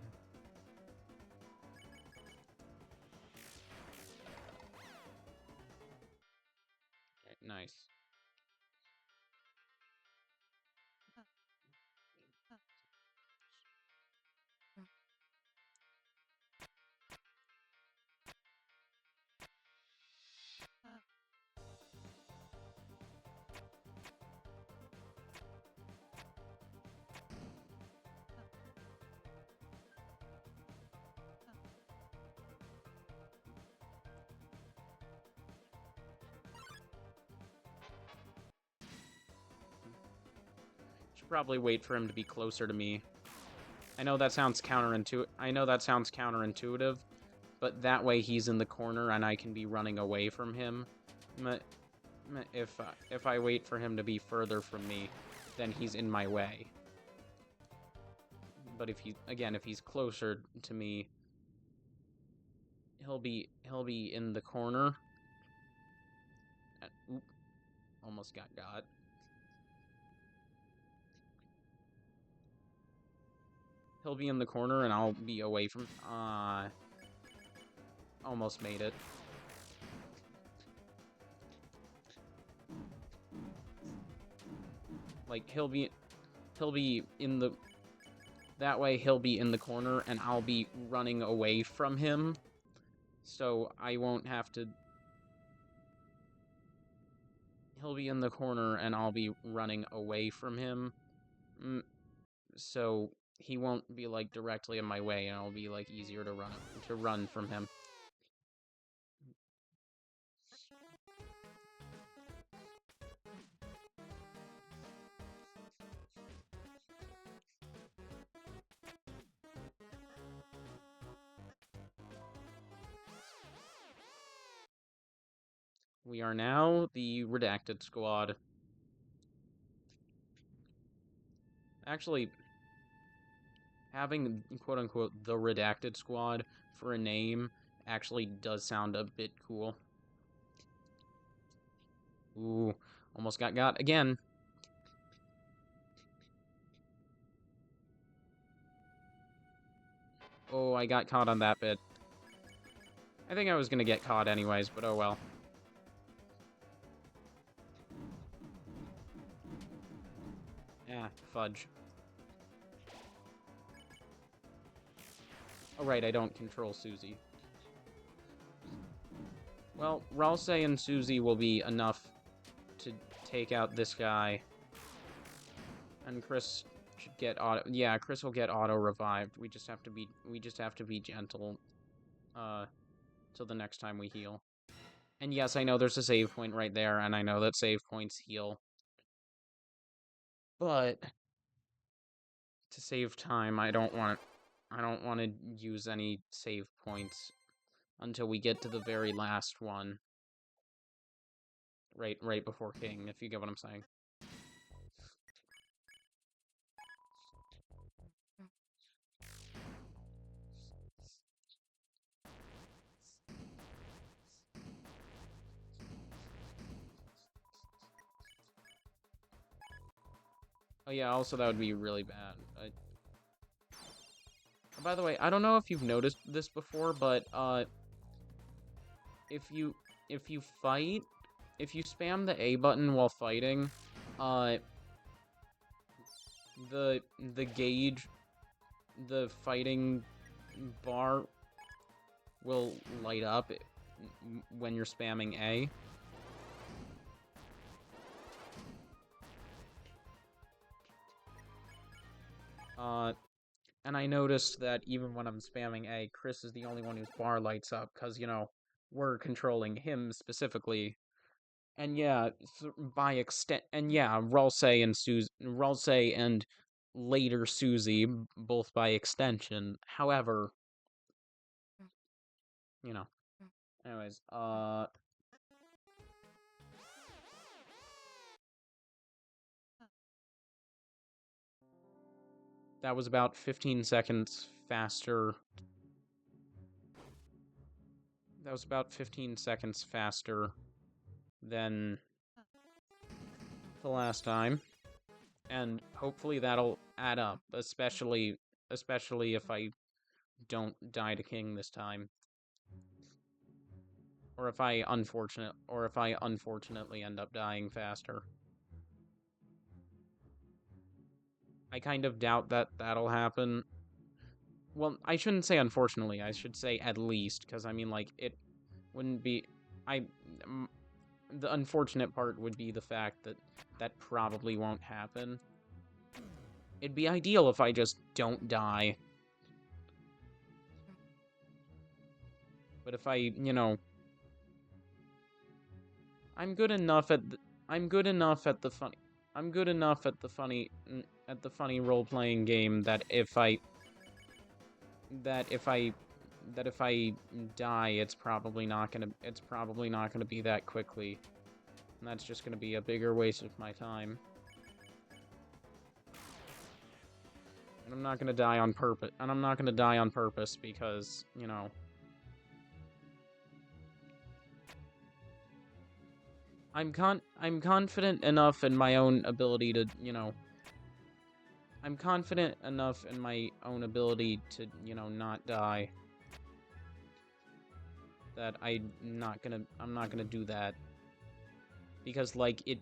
Okay, nice. Should probably wait for him to be closer to me. I know that sounds counterintuitive, but that way he's in the corner and I can be running away from him. If I wait for him to be further from me, then he's in my way. But if he's closer to me, he'll be in the corner. Oop, almost got. He'll be in the corner and I'll be away from. Almost made it. Like he'll be in the. That way he'll be in the corner and I'll be running away from him. So I won't have to. He'll be in the corner and I'll be running away from him. So he won't be like directly in my way and it'll be like easier to run from him. We are now the Redacted Squad. Actually, having quote-unquote the Redacted Squad for a name actually does sound a bit cool. Ooh, almost got again. Oh, I got caught on that bit. I think I was gonna get caught anyways, but oh well. Ah, fudge. Oh right, I don't control Susie. Well, Ralse and Susie will be enough to take out this guy. And Chris should get auto. Yeah, Chris will get auto revived. We just have to be gentle. Till the next time we heal. And yes, I know there's a save point right there, and I know that save points heal. But to save time, I don't want to use any save points until we get to the very last one. Right before King, if you get what I'm saying. Oh yeah, also that would be really bad. By the way, I don't know if you've noticed this before, but if you fight, if you spam the A button while fighting, the gauge, the fighting bar will light up when you're spamming A. And I noticed that even when I'm spamming A, Chris is the only one whose bar lights up, because, you know, we're controlling him specifically. And yeah, by extent, and yeah, Ralse and later Susie, both by extension. However, you know, anyways, that was about 15 seconds faster. That was about 15 seconds faster than the last time, and hopefully that'll add up, especially if I don't die to king this time, or if I unfortunately end up dying faster. I kind of doubt that that'll happen. Well, I shouldn't say unfortunately, I should say at least, because I mean, like, it wouldn't be... the unfortunate part would be the fact that that probably won't happen. It'd be ideal if I just don't die. But if I, you know... I'm good enough at the... I'm good enough at the funny... I'm good enough at the funny... At the funny role-playing game that if I... That if I die, it's probably not gonna be that quickly. And that's just gonna be a bigger waste of my time. And I'm not gonna die on purpose. And I'm not gonna die on purpose because, you know... I'm confident enough in my own ability to, you know... I'm confident enough in my own ability to, you know, not die. That I'm not gonna do that. Because, like, it...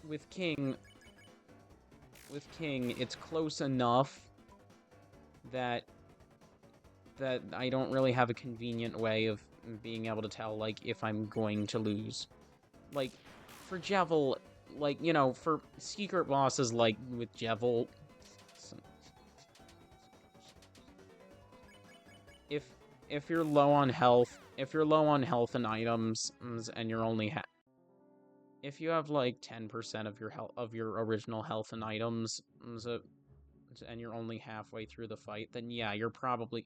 With King, it's close enough that I don't really have a convenient way of being able to tell, like, if I'm going to lose. Like, for Jevil, like, you know, for secret bosses, like, with Jevil, if you're low on health, and items, and you're only if you have, like, 10% of your health, of your original health and items, and you're only halfway through the fight, then yeah, you're probably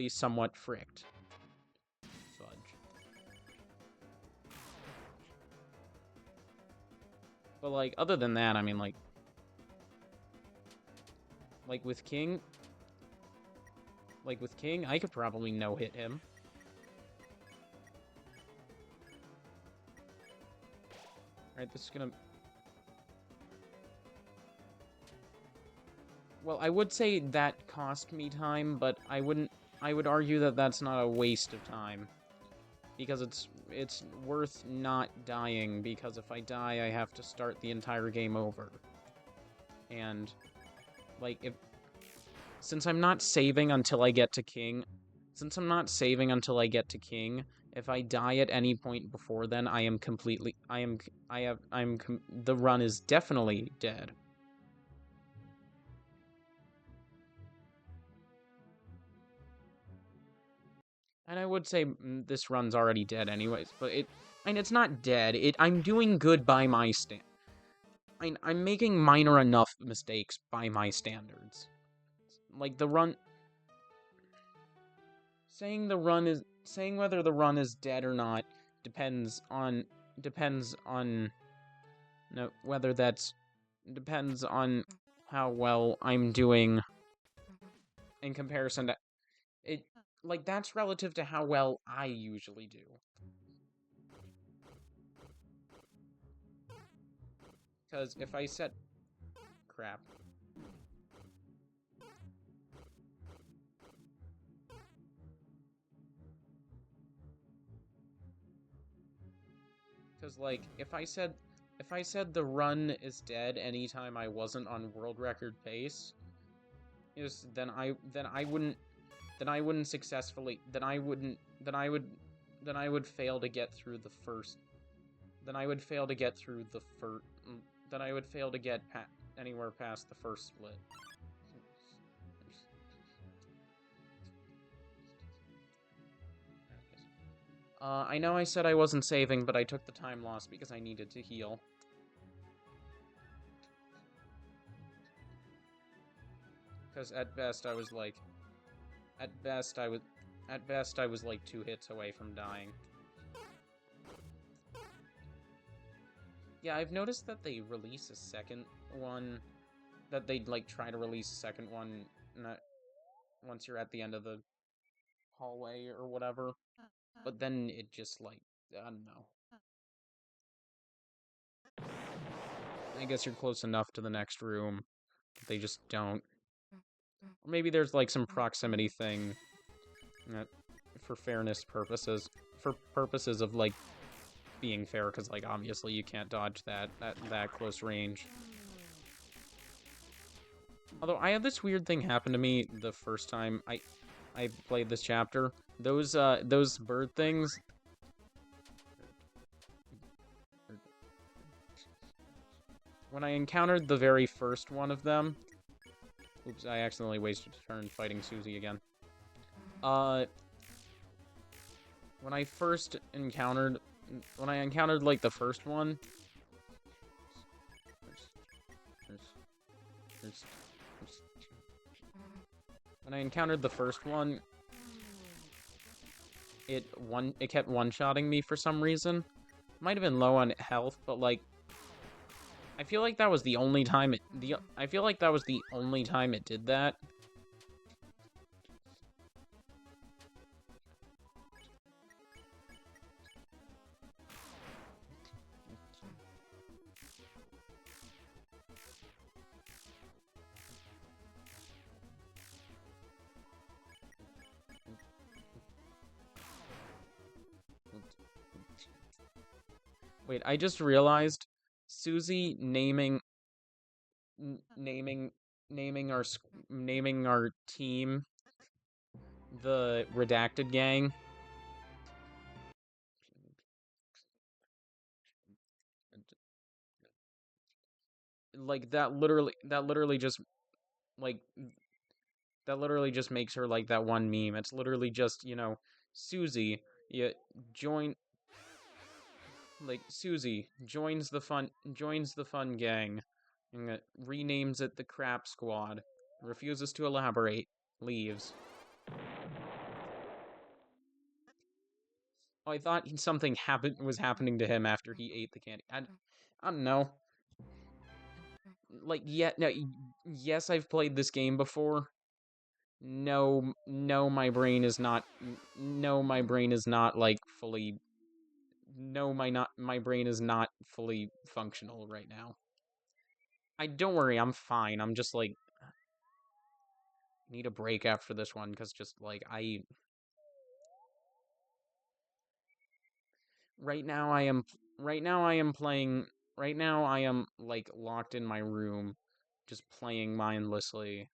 somewhat fricked. Fudge. But, like, other than that, I mean, like with King, I could probably no-hit him. Alright, this is gonna... Well, I would say that cost me time, but I would argue that that's not a waste of time. Because it's worth not dying, because if I die, I have to start the entire game over. And, like, since I'm not saving until I get to King, if I die at any point before then, the run is definitely dead. And I would say this run's already dead anyways, but it's not dead. I'm doing good by my I'm making minor enough mistakes by my standards. Like, the run... Saying whether the run is dead or not depends on... No, whether that's... Depends on how well I'm doing in comparison to... It... Like, that's relative to how well I usually do. Because if I set... Crap. Because, like, if I said the run is dead anytime I wasn't on world record pace, then I wouldn't successfully... Then I would fail to get through the first... Then I would fail to get through the first... Then I would fail to get anywhere past the first split. I know I said I wasn't saving, but I took the time loss because I needed to heal. Because at best I was like... At best I was like 2 hits away from dying. Yeah, I've noticed that they release a second one... That they'd, like, try to release a second one once you're at the end of the hallway or whatever. But then it just like I don't know. I guess you're close enough to the next room. They just don't. Or maybe there's like some proximity thing that, for fairness purposes, for purposes of like being fair, because like obviously you can't dodge that close range. Although I had this weird thing happen to me the first time I played this chapter. Those bird things. When I encountered the very first one of them, oops, I accidentally wasted a turn fighting Susie again. Uh, when I first encountered, when I encountered like the first one, there's, when I encountered the first one, it kept one-shotting me for some reason. Might have been low on health, but like I feel like that was the only time I feel like that was the only time it did that. Wait, I just realized Susie naming naming our team the Redacted Gang. Like that literally just like that literally just makes her like that one meme. It's literally just, Susie, you join like Susie joins the fun gang and renames it the Crap Squad. Refuses to elaborate, leaves. Oh, I thought something was happening to him after he ate the candy. I don't know. Like, yeah, no, yes, I've played this game before. No, no, my brain is not. No, my brain is not like fully. No, my brain is not fully functional right now. I don't worry, I'm fine. I'm just like need a break after this one because just like I right now I am right now I am playing right now I am like locked in my room just playing mindlessly.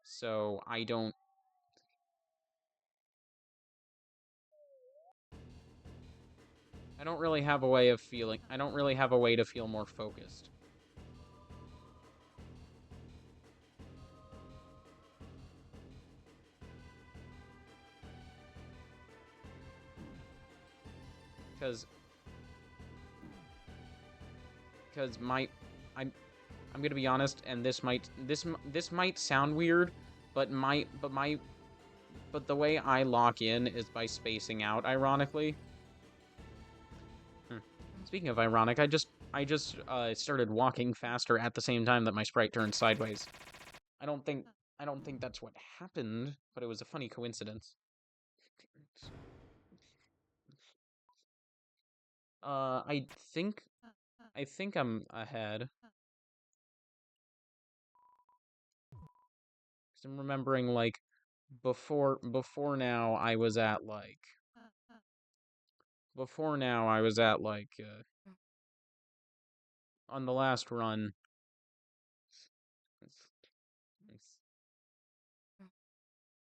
So I don't really have a way of feeling I don't really have a way to feel more focused. Cause cause my I'm gonna be honest, and this might sound weird, but the way I lock in is by spacing out, ironically. Hmm. Speaking of ironic, I just started walking faster at the same time that my sprite turned sideways. I don't think I don't think that's what happened, but it was a funny coincidence. Uh, I think I think I'm ahead. 'Cause I'm remembering like before now I was at like before now I was at like on the last run.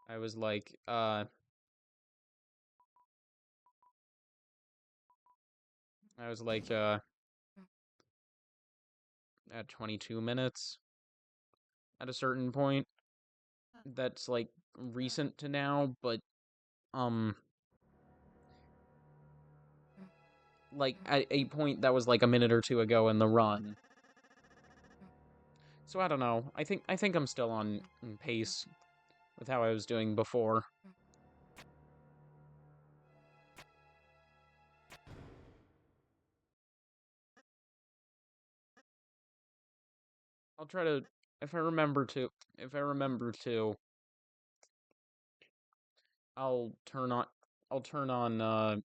I was like I was like at 22 minutes at a certain point. That's like recent to now, but um like at a point that was like a minute or two ago in the run. So I don't know. I think I'm still on pace with how I was doing before. I'll try to if I remember to if I remember to I'll turn on. I'll turn on.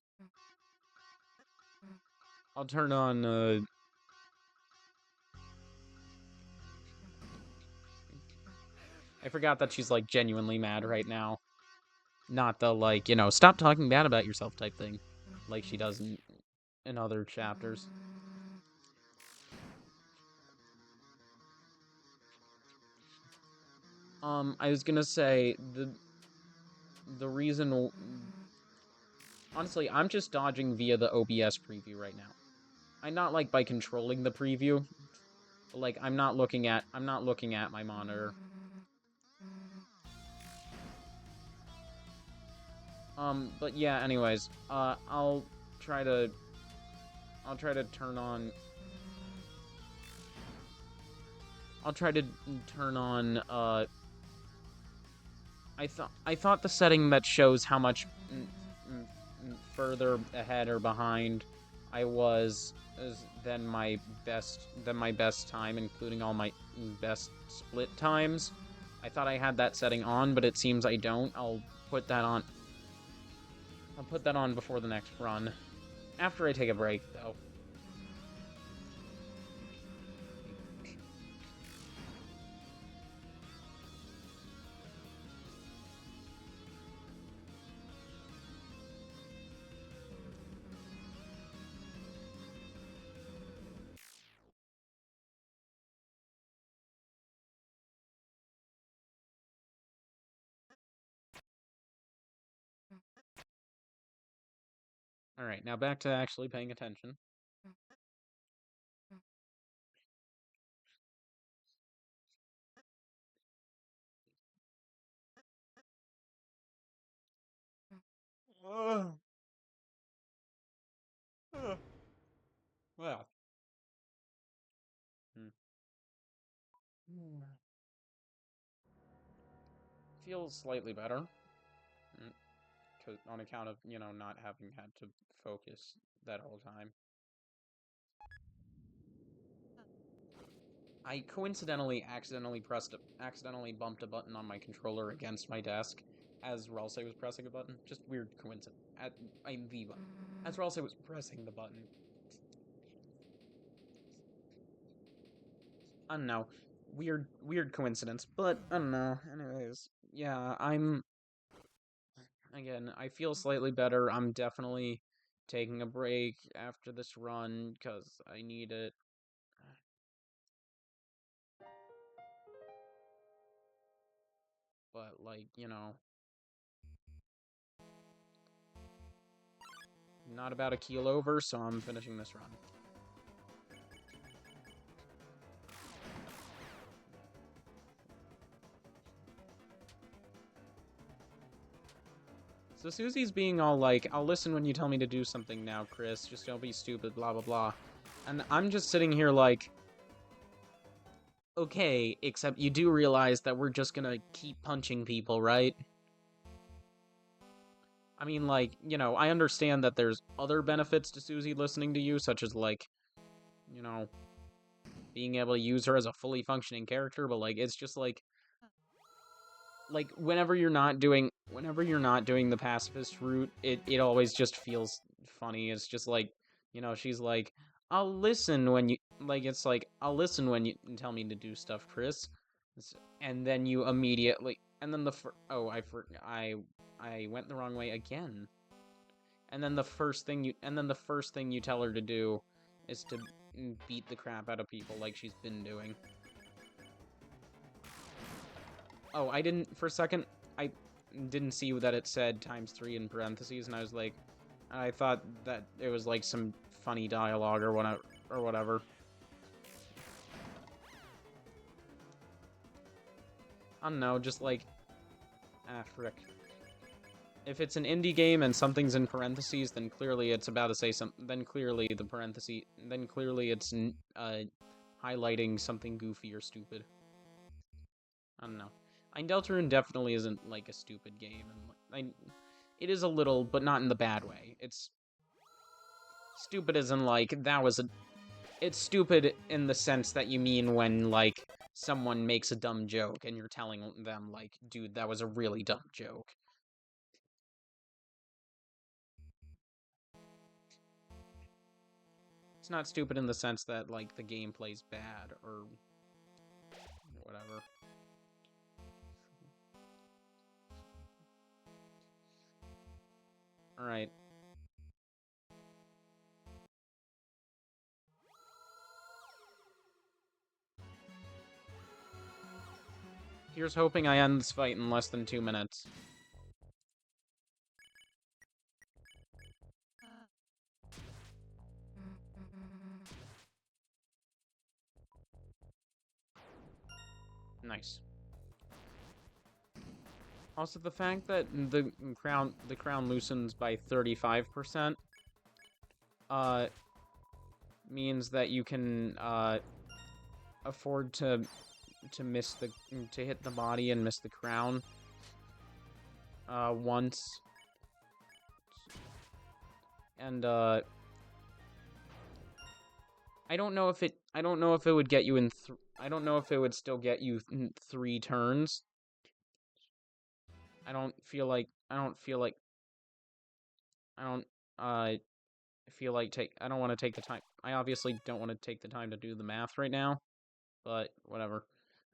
I'll turn on. I forgot that she's like genuinely mad right now. Not the like, stop talking bad about yourself type thing, like she does in other chapters. I was gonna say the reason. Honestly, I'm just dodging via the OBS preview right now. I'm not like by controlling the preview, but like I'm not looking at my monitor. But yeah, anyways, try to I'll try to turn on I'll try to turn on I thought the setting that shows how much further ahead or behind I was than my best time, including all my best split times. I thought I had that setting on, but it seems I don't. Put that on. I'll put that on before the next run. After I take a break, though. Alright, now back to actually paying attention. Well. Feels slightly better. On account of, not having had to focus that whole time. I accidentally bumped a button on my controller against my desk as Ralsei was pressing a button. Just weird coincidence. The button. As Ralsei was pressing the button. I don't know. Weird coincidence, but I don't know. Anyways, yeah, again, I feel slightly better. I'm definitely taking a break after this run because I need it. But, like, not about a keel over, so I'm finishing this run. So Susie's being all like, I'll listen when you tell me to do something now, Chris. Just don't be stupid, blah, blah, blah. And I'm just sitting here like, okay, except you do realize that we're just gonna keep punching people, right? I mean, like, I understand that there's other benefits to Susie listening to you, such as, like, you know, being able to use her as a fully functioning character, but, like, it's just, like, whenever you're not doing the pacifist route, it always just feels funny. It's just, like, she's like, I'll listen when you, like, it's like, I'll listen when you tell me to do stuff, Chris. And then you immediately, and then I went the wrong way again. And then the first thing you tell her to do is to beat the crap out of people like she's been doing. Oh, for a second, I didn't see that it said ×3 in parentheses, and I thought that it was like some funny dialogue or whatever. I don't know, just like, frick. If it's an indie game and something's in parentheses, then clearly it's about to say something. Then clearly it's highlighting something goofy or stupid. I don't know. Deltarune definitely isn't like a stupid game, and it is a little, but not in the bad way. It's stupid as in like that was a. It's stupid in the sense that you mean when like someone makes a dumb joke and you're telling them like, dude, that was a really dumb joke. It's not stupid in the sense that, like, the gameplay's bad or whatever. Alright. Here's hoping I end this fight in less than 2 minutes. Nice. Also, the fact that the crown loosens by 35%, means that you can, afford to hit the body and miss the crown, once. And, I don't know if it would get you in I don't know if it would still get you in 3 turns. I don't feel like I don't I don't want to take the time. I obviously don't want to take the time to do the math right now, but whatever.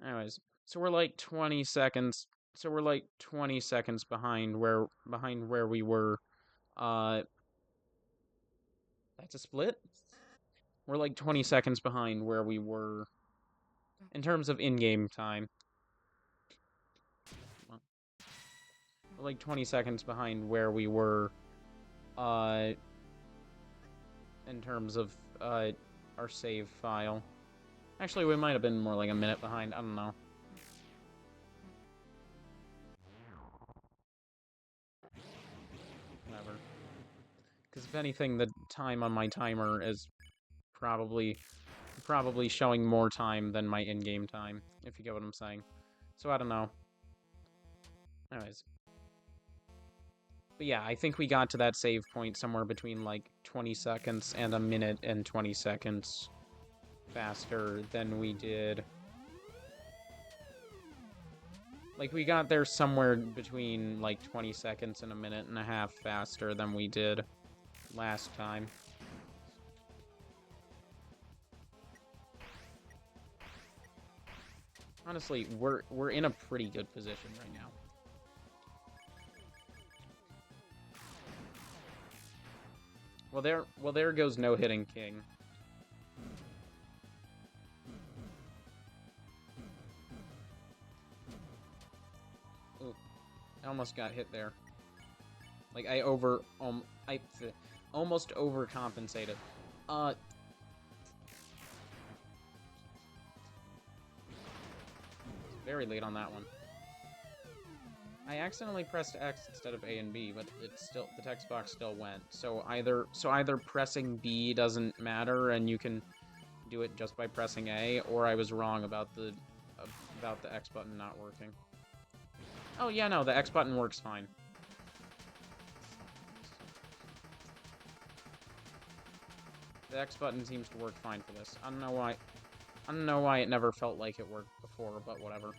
Anyways, so we're like 20 seconds. So we're like 20 seconds behind where we were. Uh, that's a split. We're like 20 seconds behind where we were in terms of in-game time. We're like 20 seconds behind where we were, in terms of our save file. Actually, we might have been more like a minute behind. I don't know. Whatever. Because if anything, the time on my timer is probably showing more time than my in-game time, if you get what I'm saying. So I don't know. Anyways. But yeah, I think we got to that save point somewhere between like 20 seconds and a minute and 20 seconds faster than we did. Like, we got there somewhere between like 20 seconds and a minute and a half faster than we did last time. Honestly, we're in a pretty good position right now. Well, there goes no-hitting King. Ooh, I almost got hit there. Like, I almost overcompensated. Very late on that one. I accidentally pressed X instead of A and B, but the text box still went. So either pressing B doesn't matter and you can do it just by pressing A, or I was wrong about the X button not working. Oh yeah, no, the X button works fine. The X button seems to work fine for this. I don't know why it never felt like it worked before, but whatever.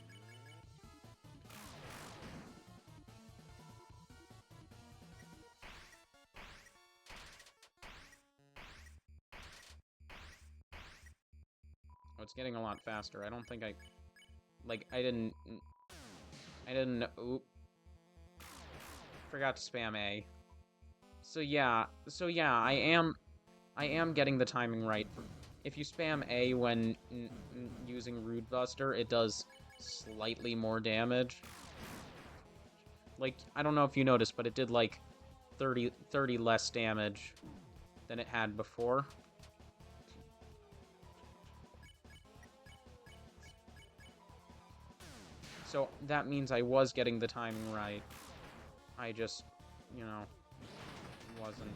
Oh, it's getting a lot faster. I don't think I didn't oop. Forgot to spam A. So yeah, I am getting the timing right. If you spam A when using Rude Buster, it does slightly more damage. Like, I don't know if you noticed, but it did like 30 less damage than it had before. So that means I was getting the timing right. I just, you know, wasn't.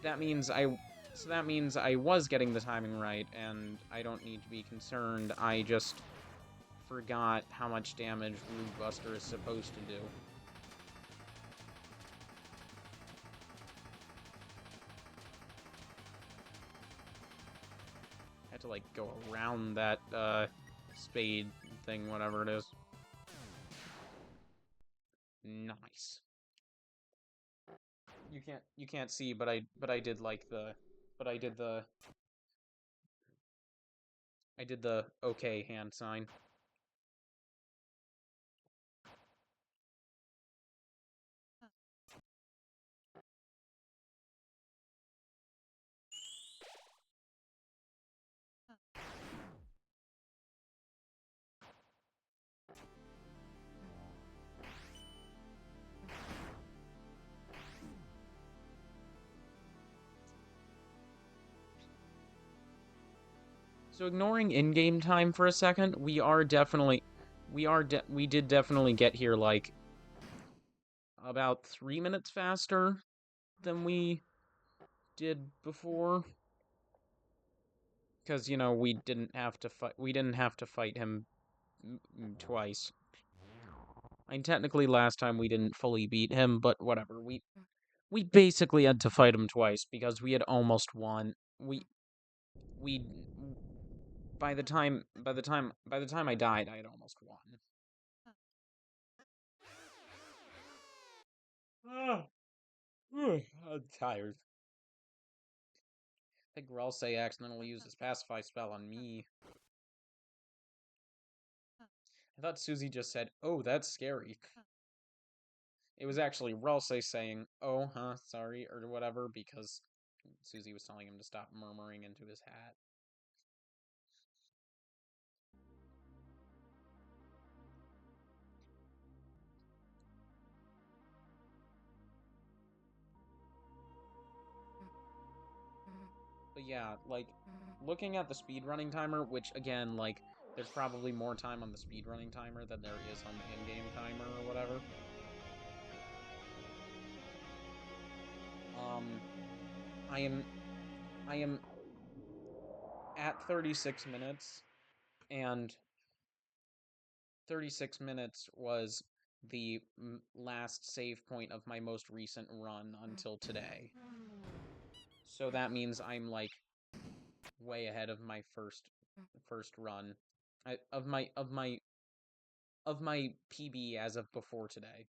That means I was getting the timing right, and I don't need to be concerned. I just forgot how much damage Rude Buster is supposed to do. I had to, like, go around that, spade thing, whatever it is. Nice. you can't see, but I did like the but I did the okay hand sign. So ignoring in-game time for a second, we did definitely get here like about 3 minutes faster than we did before. Because, we didn't have to fight him twice. I mean, technically last time we didn't fully beat him, but whatever. We basically had to fight him twice because we had almost won. We by the time I died, I had almost won. I'm tired. I think Ralsei accidentally used his pacify spell on me. I thought Susie just said, "Oh, that's scary." It was actually Ralsei saying, "Oh, huh, sorry," or whatever, because Susie was telling him to stop murmuring into his hat. But yeah, like, looking at the speedrunning timer, which, again, like, there's probably more time on the speedrunning timer than there is on the in-game timer or whatever. Um, I am, I am at 36 minutes, and 36 minutes was the last save point of my most recent run until today. So that means I'm like way ahead of my first run of my PB as of before today.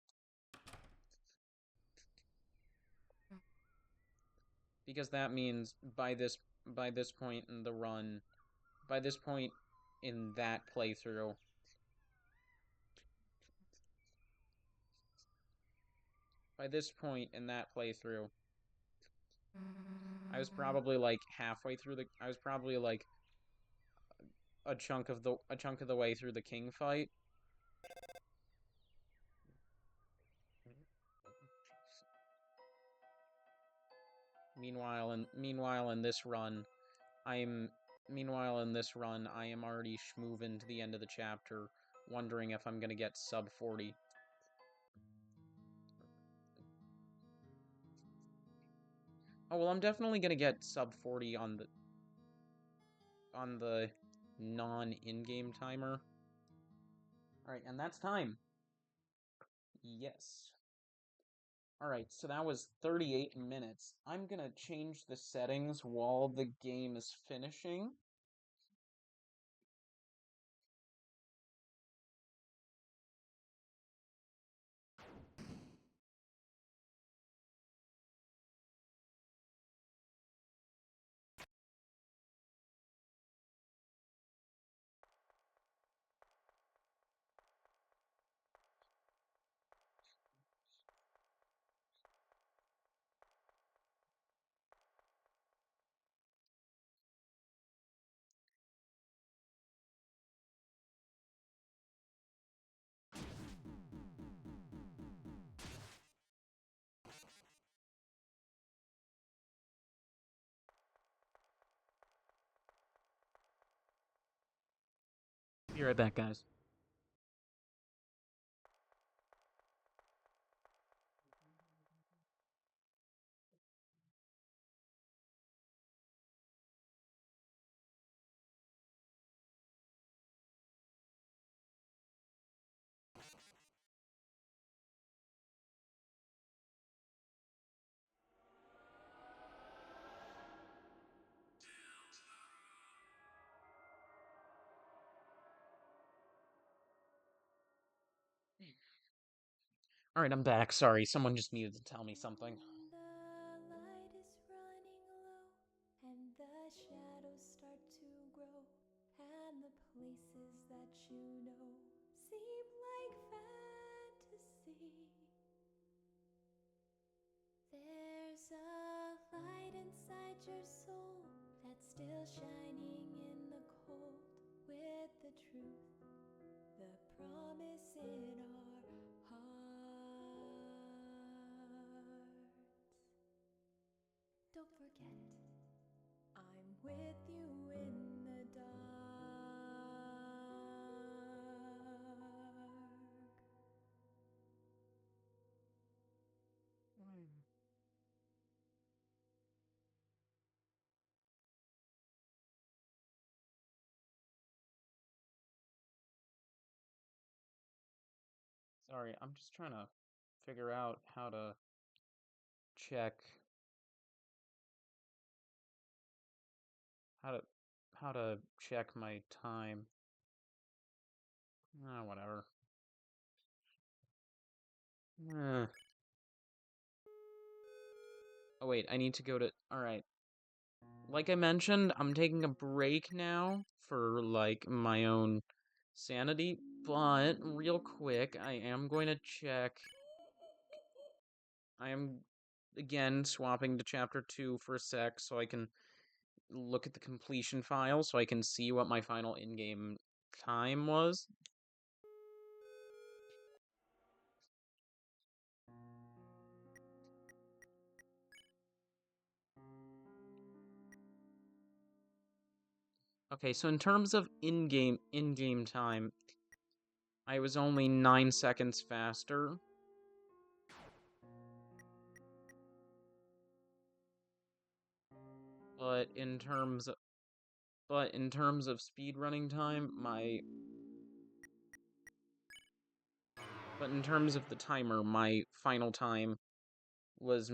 Because that means by this point in the run, by this point in that playthrough, by this point in that playthrough, I was probably like a chunk of the way through the king fight. Meanwhile in this run, I'm meanwhile in this run, I am already schmoving to the end of the chapter, wondering if I'm gonna get sub 40. Oh well, I'm definitely gonna get sub 40 on the non-in-game timer. All right, and that's time. Yes. All right, so that was 38 minutes. I'm gonna change the settings while the game is finishing. Be right back, guys. All right, I'm back. Sorry, someone just needed to tell me something.
the shadows start to grow, and the places that you know seem like fantasy. There's a light inside your soul that's still shining in the cold, with the truth, the promise in our hearts. Don't forget, I'm with you in the dark.
Sorry, I'm just trying to figure out check how to how to check my time. Ah, whatever. Eh. Oh wait, I need to go to. All right. Like I mentioned, I'm taking a break now for like my own sanity, but real quick, I am going to check. I am again swapping to chapter 2 for a sec so I can look at the completion file so I can see what my final in-game time was. Okay, so in terms of in-game time, I was only 9 seconds faster. But in terms of, speedrunning time, but in terms of the timer, my final time was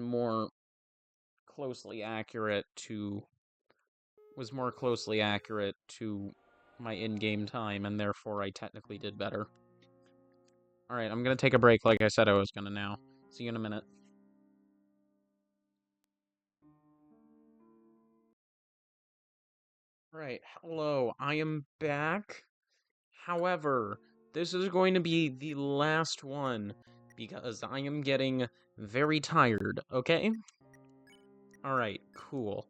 closely accurate to more closely accurate to my in-game time, and therefore I technically did better. Alright, I'm gonna take a break like I said I was gonna now. See you in a minute. Right, hello, I am back. However, this is going to be the last one, because I am getting very tired, okay? Alright, cool.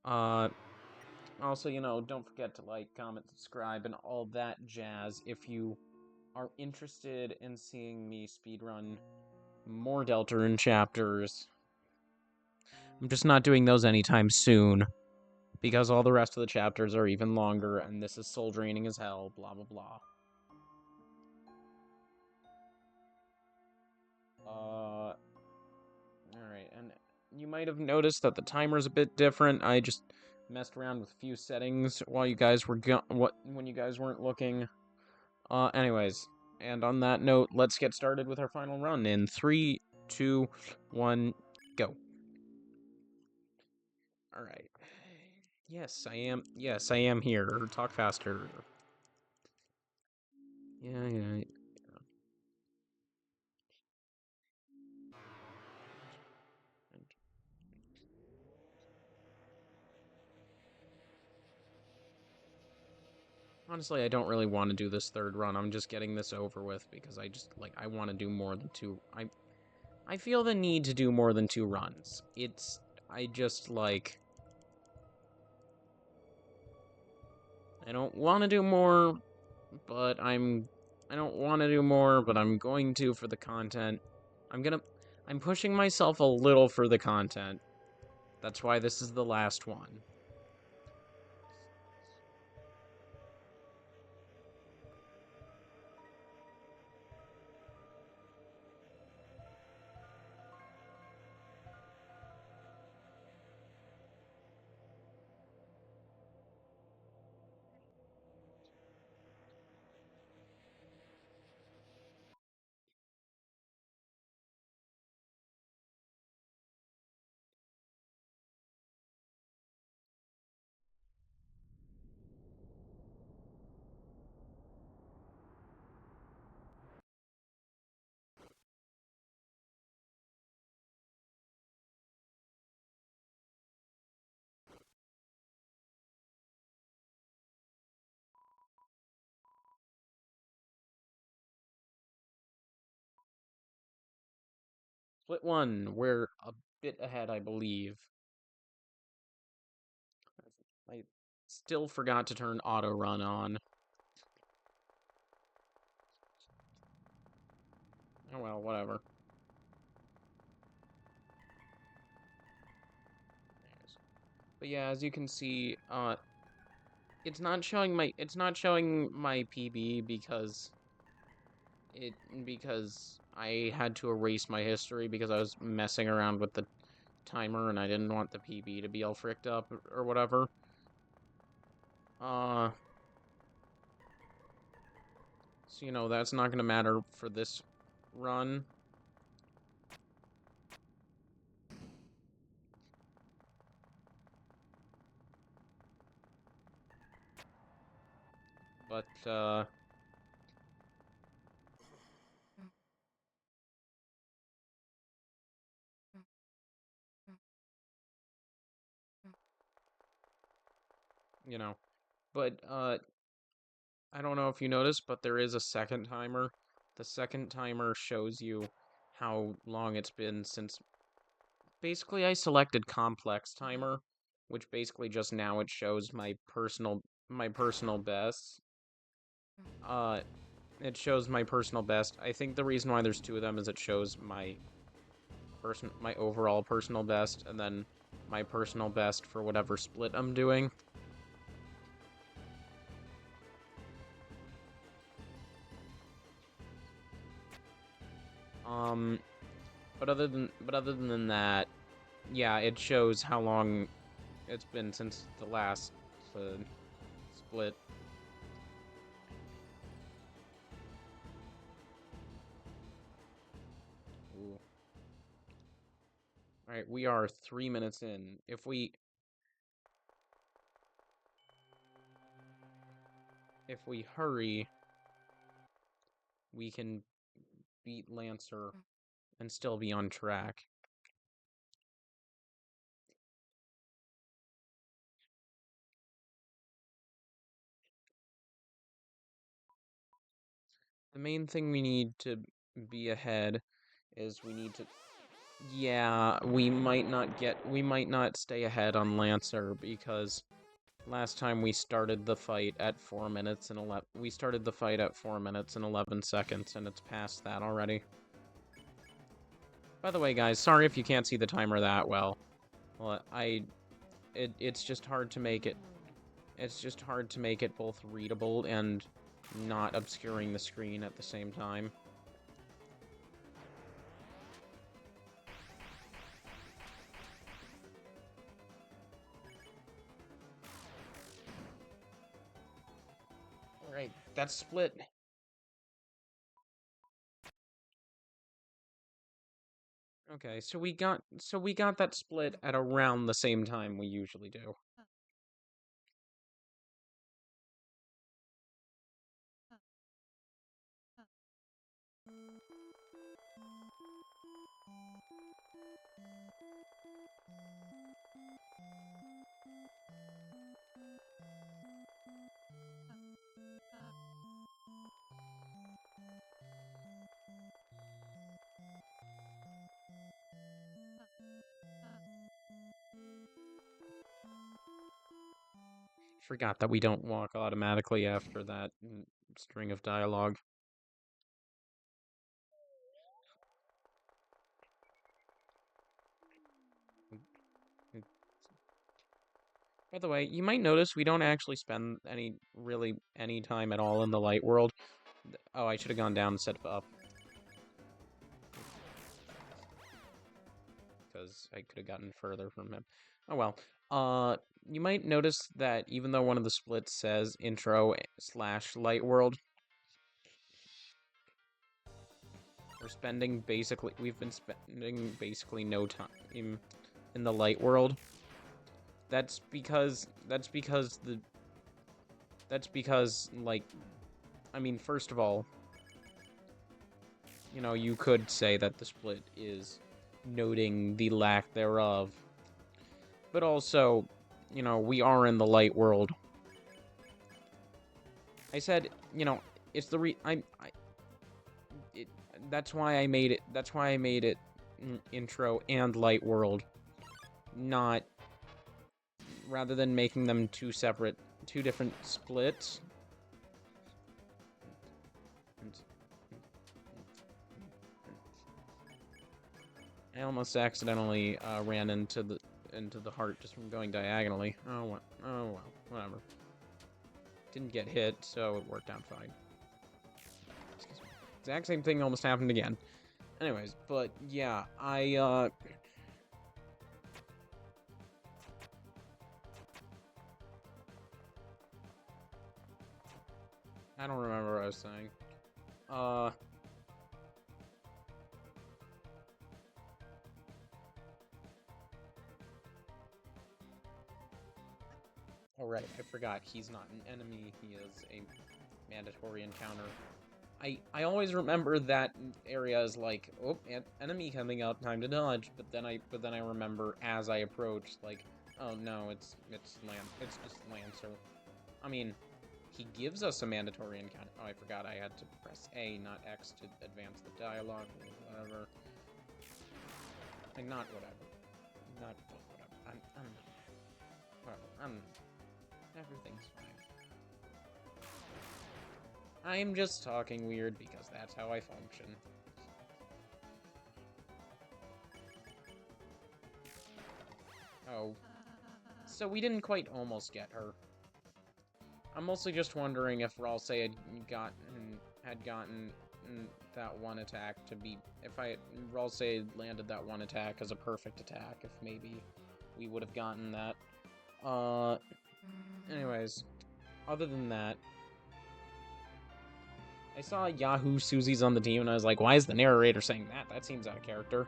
Also, don't forget to like, comment, subscribe, and all that jazz if you are interested in seeing me speedrun more Deltarune chapters. I'm just not doing those anytime soon, because all the rest of the chapters are even longer, and this is soul draining as hell, blah blah blah. Alright, and you might have noticed that the timer's a bit different. I just messed around with a few settings while you guys were when you guys weren't looking. Anyways, and on that note, let's get started with our final run in 3, 2, 1, go. Alright. Yes, I am. Yes, I am here. Talk faster. Yeah. Honestly, I don't really want to do this third run. I'm just getting this over with because I want to do more than two. I feel the need to do more than 2 runs. I just, I don't want to do more, but I don't want to do more, but I'm going to for the content. I'm pushing myself a little for the content. That's why this is the last one. Split 1, we're a bit ahead, I believe. I still forgot to turn auto run on. Oh well, whatever. But yeah, as you can see, it's not showing my PB because I had to erase my history because I was messing around with the timer and I didn't want the PB to be all fricked up or whatever. So that's not gonna matter for this run. But you know, but I don't know if you noticed, but there is a second timer. The second timer shows you how long it's been since. Basically, I selected complex timer, which basically just now it shows my personal best. Uh, it shows my personal best. I think the reason why there's two of them is it shows my overall personal best, and then my personal best for whatever split I'm doing. Um, but other than that, yeah, it shows how long it's been since the last split. Ooh. All right, we are 3 minutes in. If we hurry, we can beat Lancer and still be on track. The main thing we need to be ahead is we need to. Yeah, we might not stay ahead on Lancer because last time we started the fight at 4 minutes and 11. We started the fight at 4 minutes and 11 seconds, and it's past that already. By the way, guys, sorry if you can't see the timer that well. Well, it's just hard to make it. It's just hard to make it both readable and not obscuring the screen at the same time. All right, that's split. Okay, so we got that split at around the same time we usually do. Forgot that we don't walk automatically after that string of dialogue. By the way, you might notice we don't actually spend any time at all in the light world. Oh, I should have gone down instead of up. Because I could have gotten further from him. Oh well. You might notice that even though one of the splits says intro / light world, we've been spending basically no time in the light world. That's because like, I mean, first of all, you could say that the split is noting the lack thereof. But also, we are in the light world. I said, it's the re I it, that's why I made it. That's why I made it intro and light world, not rather than making them two different splits. I almost accidentally ran into the heart just from going diagonally. Oh well, whatever. Didn't get hit, so it worked out fine. Exact same thing almost happened again. Anyways, but yeah, I don't remember what I was saying. Oh right, I forgot he's not an enemy, he is a mandatory encounter. I always remember that area as like, oh, enemy coming up, time to dodge. But then I remember as I approach, like, oh no, it's just Lancer. I mean, he gives us a mandatory encounter. Oh, I forgot I had to press A, not X, to advance the dialogue. Whatever. Like, not whatever. Not whatever. I'm whatever. Everything's fine. I'm just talking weird because that's how I function. Oh. So we didn't quite almost get her. I'm mostly just wondering if Ralse had gotten that one attack to be... If Ralse landed that one attack as a perfect attack, if maybe we would have gotten that. Anyways, other than that, I saw Yahoo Susie's on the team, and I was like, why is the narrator saying that? That seems out of character.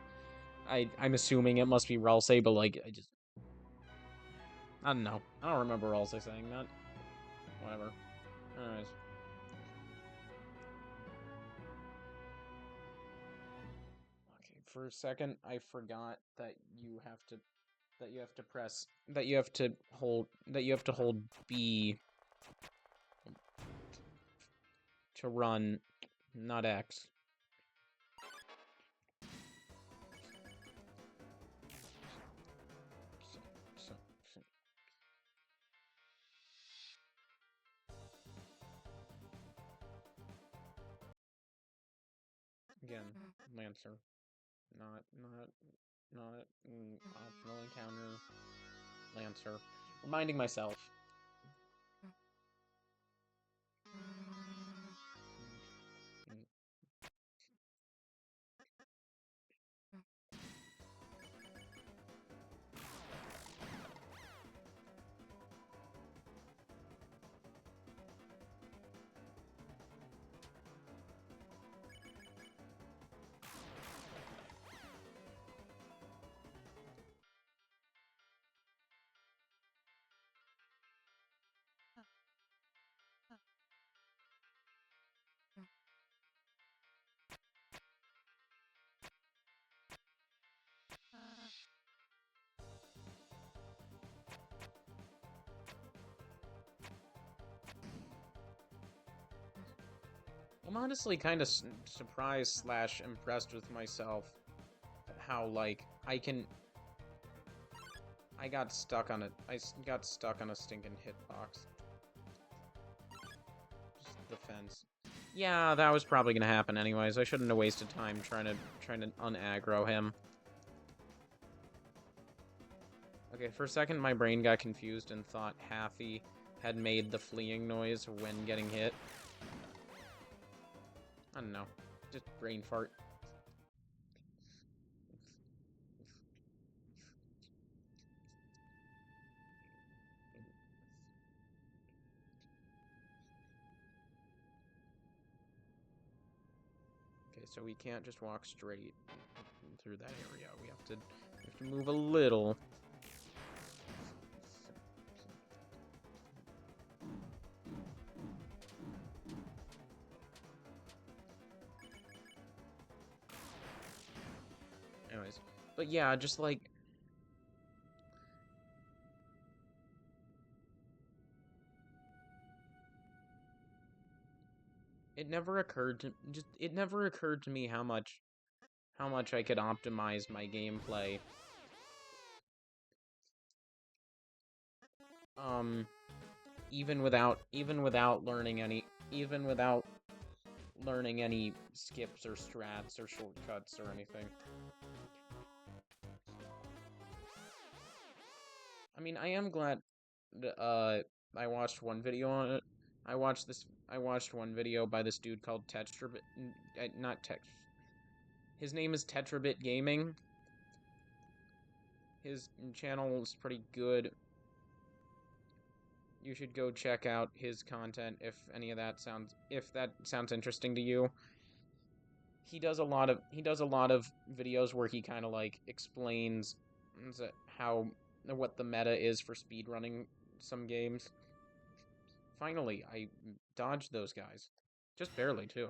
I'm assuming it must be Ralse, but, like, I don't know. I don't remember Ralse saying that. Whatever. Anyways. Okay, for a second, I forgot that you have to hold B to run, not X. Again, Lancer. Not optional encounter. Lancer. Reminding myself. I'm honestly kind of surprised / impressed with myself at how, like, I got stuck on a stinking hitbox. Just the fence. Yeah, that was probably gonna happen anyways. I shouldn't have wasted time trying to unaggro him. Okay, for a second my brain got confused and thought Happy had made the fleeing noise when getting hit. I don't know. Just brain fart. Okay, so we can't just walk straight through that area. We have to move a little. Anyways, but yeah, just like it never occurred to me how much how much I could optimize my gameplay. Um, even without learning any skips or strats or shortcuts or anything. I mean, I am glad that, I watched one video on it. I watched one video by this dude called Tetrabit, not Tex. His name is Tetrabit Gaming. His channel is pretty good. You should go check out his content if that sounds interesting to you. He does a lot of videos where he kind of like explains how what the meta is for speedrunning some games. Finally, I dodged those guys. Just barely, too.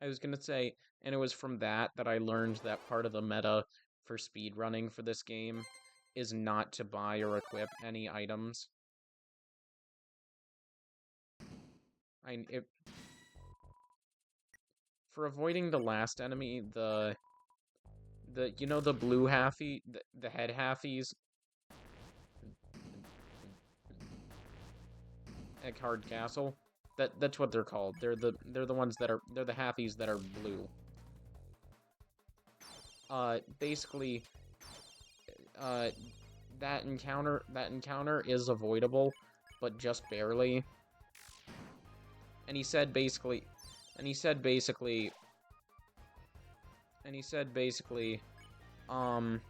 I was gonna say, and it was from that I learned that part of the meta for speedrunning for this game is not to buy or equip any items. I it, for avoiding the last enemy, the you know the blue halfie, the head halfies at Card Castle. That's what they're called. They're the ones that are they're the halfies that are blue. Basically, uh, that encounter is avoidable, but just barely. And he said basically, and he said basically, and he said basically, um,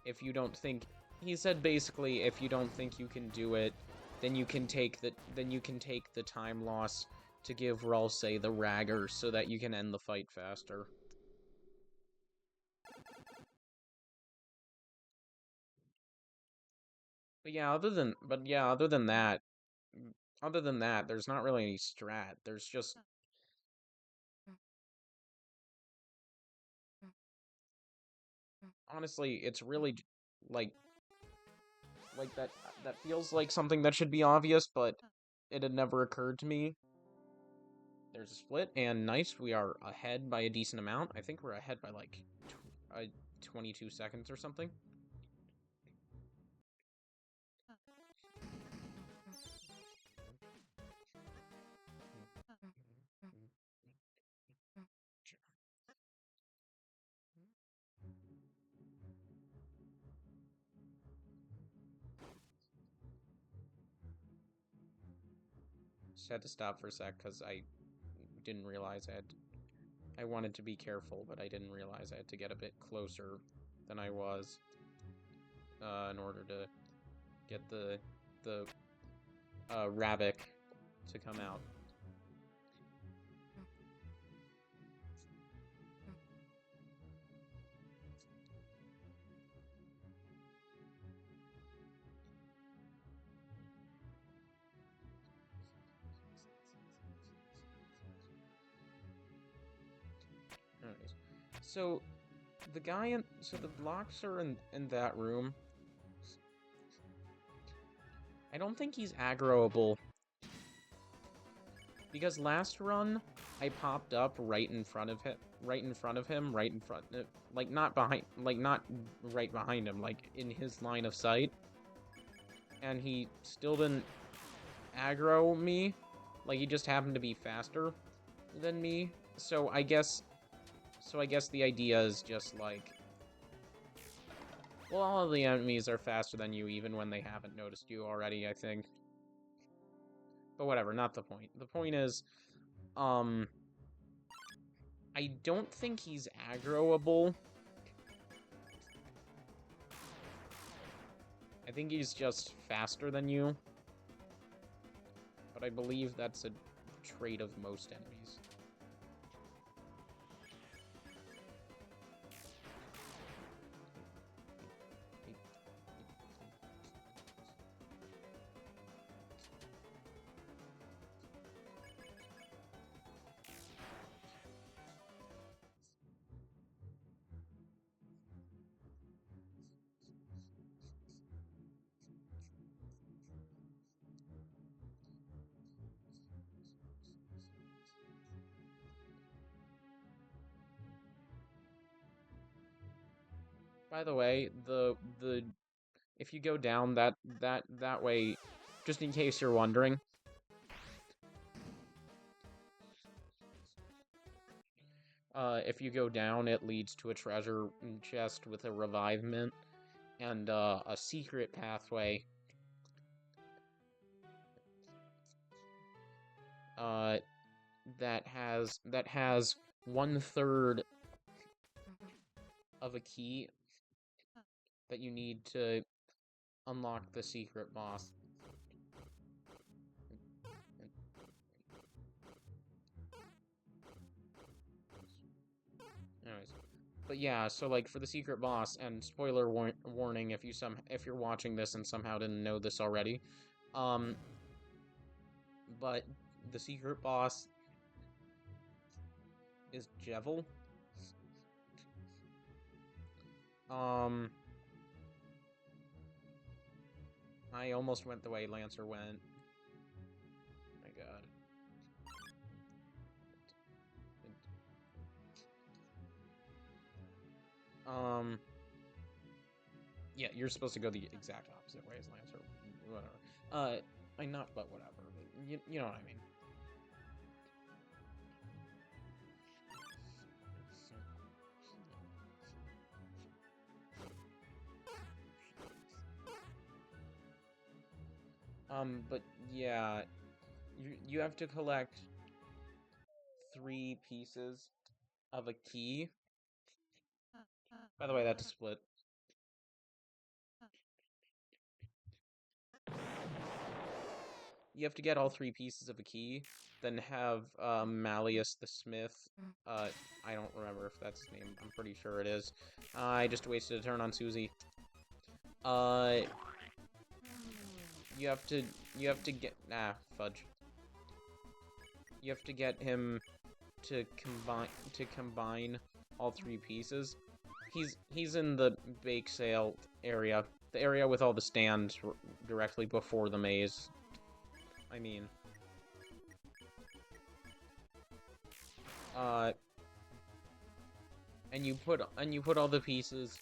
if you don't think, he said basically if you don't think you can do it, then you can take the time loss to give Ralsei the Ragger so that you can end the fight faster. Other than that, there's not really any strat. There's just honestly, it's really like that feels like something that should be obvious, but it had never occurred to me. There's a split, and nice, we are ahead by a decent amount. I think we're ahead by like 22 seconds or something. Just had to stop for a sec because I didn't realize I wanted to be careful, but I didn't realize I had to get a bit closer than I was in order to get the Rabbit to come out. Anyways, so the blocks are in that room. I don't think he's aggroable because last run I popped up right in front of him, like not behind, like not right behind him, like in his line of sight, and he still didn't aggro me. Like he just happened to be faster than me. So I guess the idea is just like, well, all of the enemies are faster than you even when they haven't noticed you already, I think. But whatever, not the point. The point is, I don't think he's aggroable. I think he's just faster than you. But I believe that's a trait of most enemies. By the way, the if you go down that way, just in case you're wondering, if you go down, it leads to a treasure chest with a revivement and a secret pathway. Uh, that has 1/3 of a key that you need to unlock the secret boss. Anyways, but yeah, so like for the secret boss, and spoiler warning if you're watching this and somehow didn't know this already, um, but the secret boss is Jevil. Um, I almost went the way Lancer went. Oh my God. Yeah, you're supposed to go the exact opposite way as Lancer. Whatever. I not, but whatever. You know what I mean. But yeah, you have to collect 3 pieces of a key. By the way, that's a split. You have to get all 3 pieces of a key, then have Malleus the Smith. I don't remember if that's his name. I'm pretty sure it is. I just wasted a turn on Susie. Uh, you have to get fudge. You have to get him to combine all 3 pieces. He's in the bake sale area, the area with all the stands directly before the maze. I mean, uh, and you put all the pieces.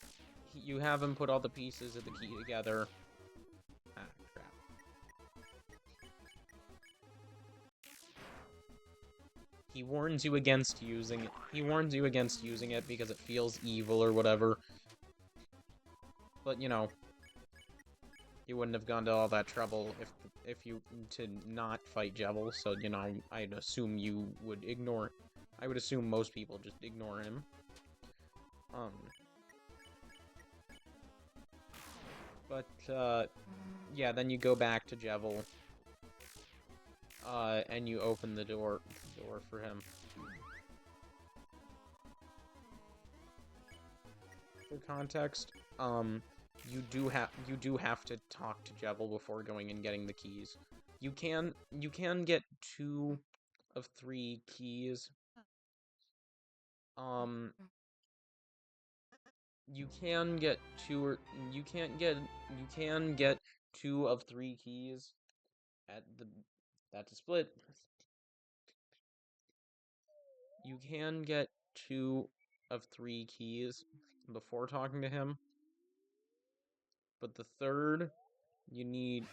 You have him put all the pieces of the key together. Ah, crap. He warns you against using it. He warns you against using it because it feels evil or whatever. But you know, you wouldn't have gone to all that trouble if you to not fight Jevil. So you know, I'd assume you would ignore. I would assume most people just ignore him. Um. But yeah, then you go back to Jevil. And you open the door for him. For context, you do have to talk to Jevil before going and getting the keys. You can get 2 of 3 keys. Um, you can get two or you can get 2 of 3 keys at the that's a split. You can get 2 of 3 keys before talking to him, but the third you need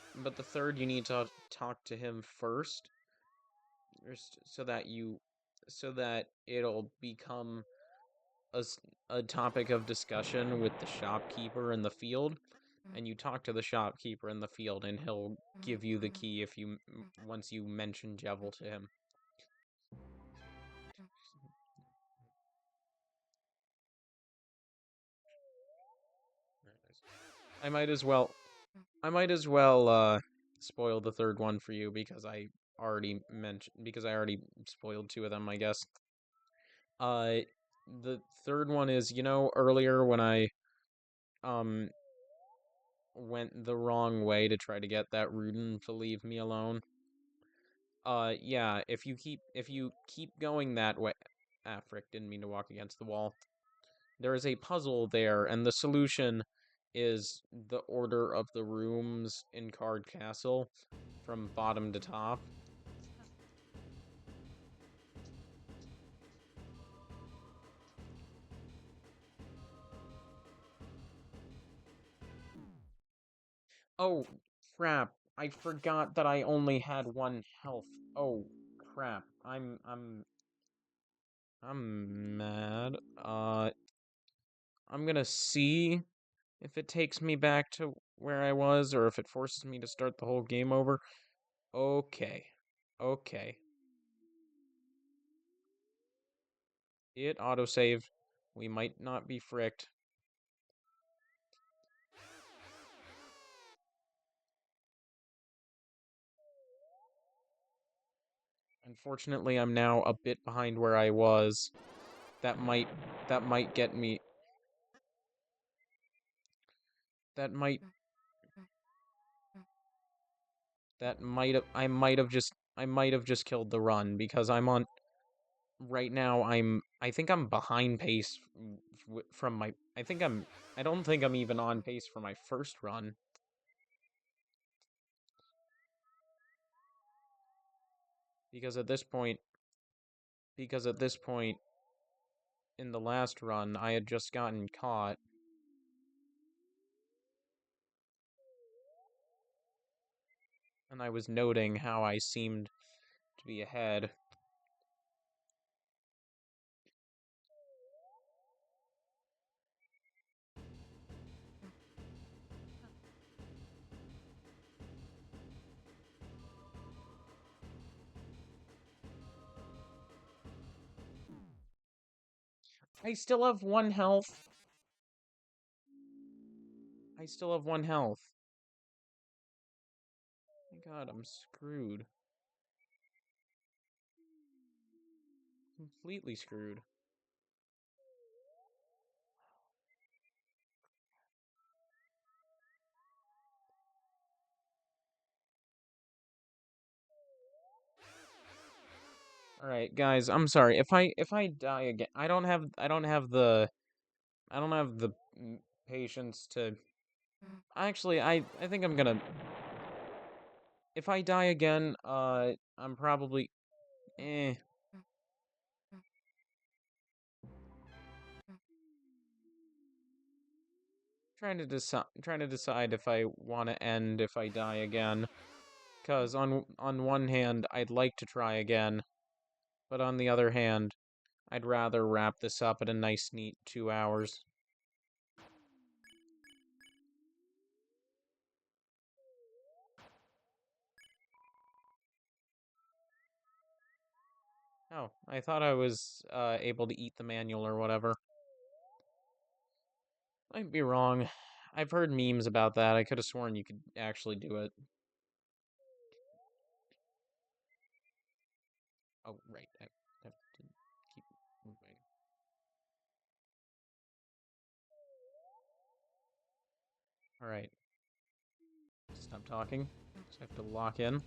to talk to him first, so that it'll become a topic of discussion with the shopkeeper in the field, and you talk to the shopkeeper in the field, and he'll give you the key if you once you mention Jevil to him. I might as well I might as well spoil the third one for you because I already spoiled 2 of them, I guess. Uh the third one is, earlier when I um went the wrong way to try to get that Rudin to leave me alone. Yeah, if you keep going that way. Ah, frick, didn't mean to walk against the wall. There is a puzzle there, and the solution is the order of the rooms in Card Castle from bottom to top. Oh, crap. I forgot that I only had 1 health. Oh, crap. I'm mad. I'm gonna see if it takes me back to where I was or if it forces me to start the whole game over. Okay. Okay. It autosaved. We might not be fricked. Unfortunately, I'm now a bit behind where I was. That might that might get me that might have I might have just killed the run because I'm on right now I think I'm behind pace from my I don't think I'm even on pace for my first run because at this point because at this point in the last run I had just gotten caught and I was noting how I seemed to be ahead. I still have 1 health. I still have 1 health. My God, I'm screwed. Completely screwed. All right, guys, I'm sorry. If I die again, I don't have the patience to actually I think I'm gonna if I die again, I'm probably eh trying to decide if I want to end if I die again. Cause on one hand, I'd like to try again, but on the other hand, I'd rather wrap this up at a nice neat 2 hours. Oh, I thought I was able to eat the manual or whatever. Might be wrong. I've heard memes about that. I could have sworn you could actually do it. Oh, right. I have to keep moving. Alright. Stop talking. Just have to lock in.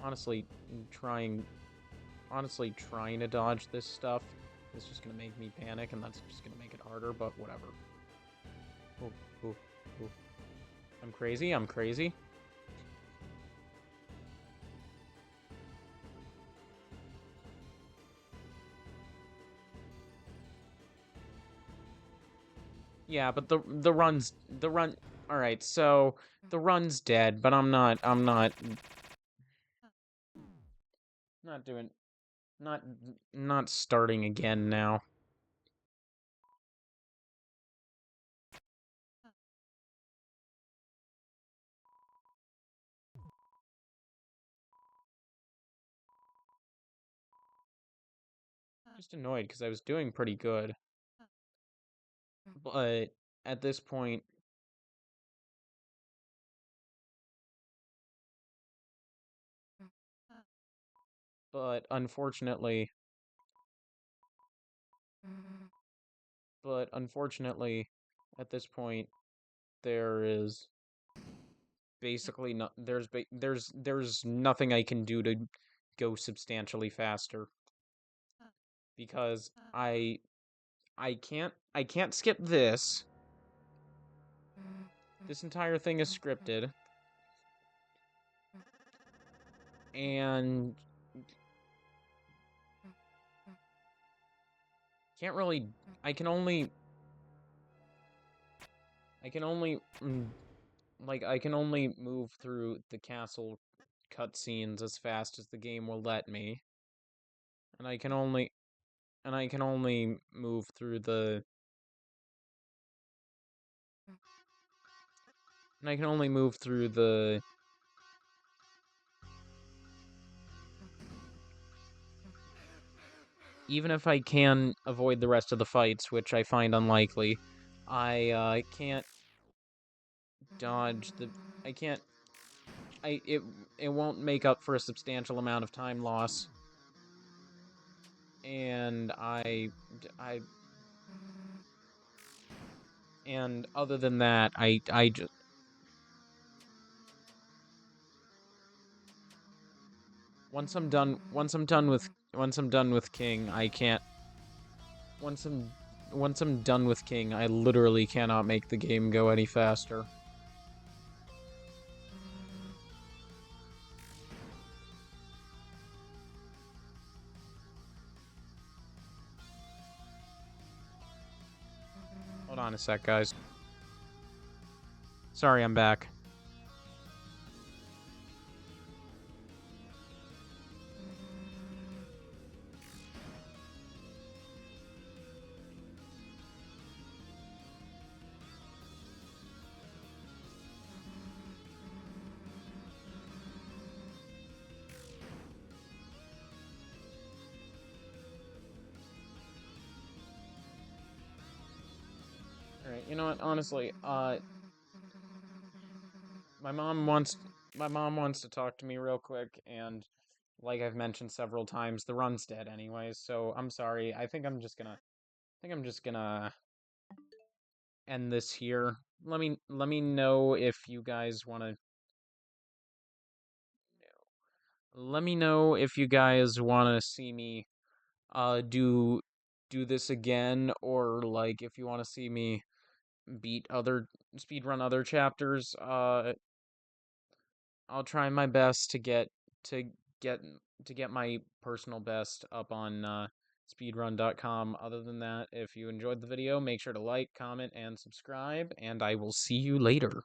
Honestly, trying trying to dodge this stuff is just gonna make me panic, and that's just gonna make it harder, but whatever. Oh, oh, oh. I'm crazy, I'm crazy. Yeah, but the run alright, so the run's dead, but not doing not not starting again now. Just annoyed because I was doing pretty good. But at this point, but unfortunately, but unfortunately, at this point, there is basically not there's nothing I can do to go substantially faster because I can't skip this. This entire thing is scripted, and can't really. I can only. I can only. Like, I can only move through the castle cutscenes as fast as the game will let me. And I can only. And I can only move through the. And I can only move through the. Even if I can avoid the rest of the fights, which I find unlikely, I can't dodge the. I can't. It won't make up for a substantial amount of time loss, and I and other than that, I just once I'm done with King, I can't. Once I'm once I'm done with King, I literally cannot make the game go any faster. Hold on a sec, guys. Sorry, I'm back. All right, you know what? Honestly, my mom wants my mom wants to talk to me real quick, and like I've mentioned several times, the run's dead anyways. So I'm sorry. I think I'm just gonna end this here. Let me know if you guys want to. Let me know if you guys want to see me do this again, or like if you want to see me beat other speedrun other chapters. I'll try my best to get to get my personal best up on speedrun.com. Other than that, if you enjoyed the video, make sure to like, comment, and subscribe, and I will see you later.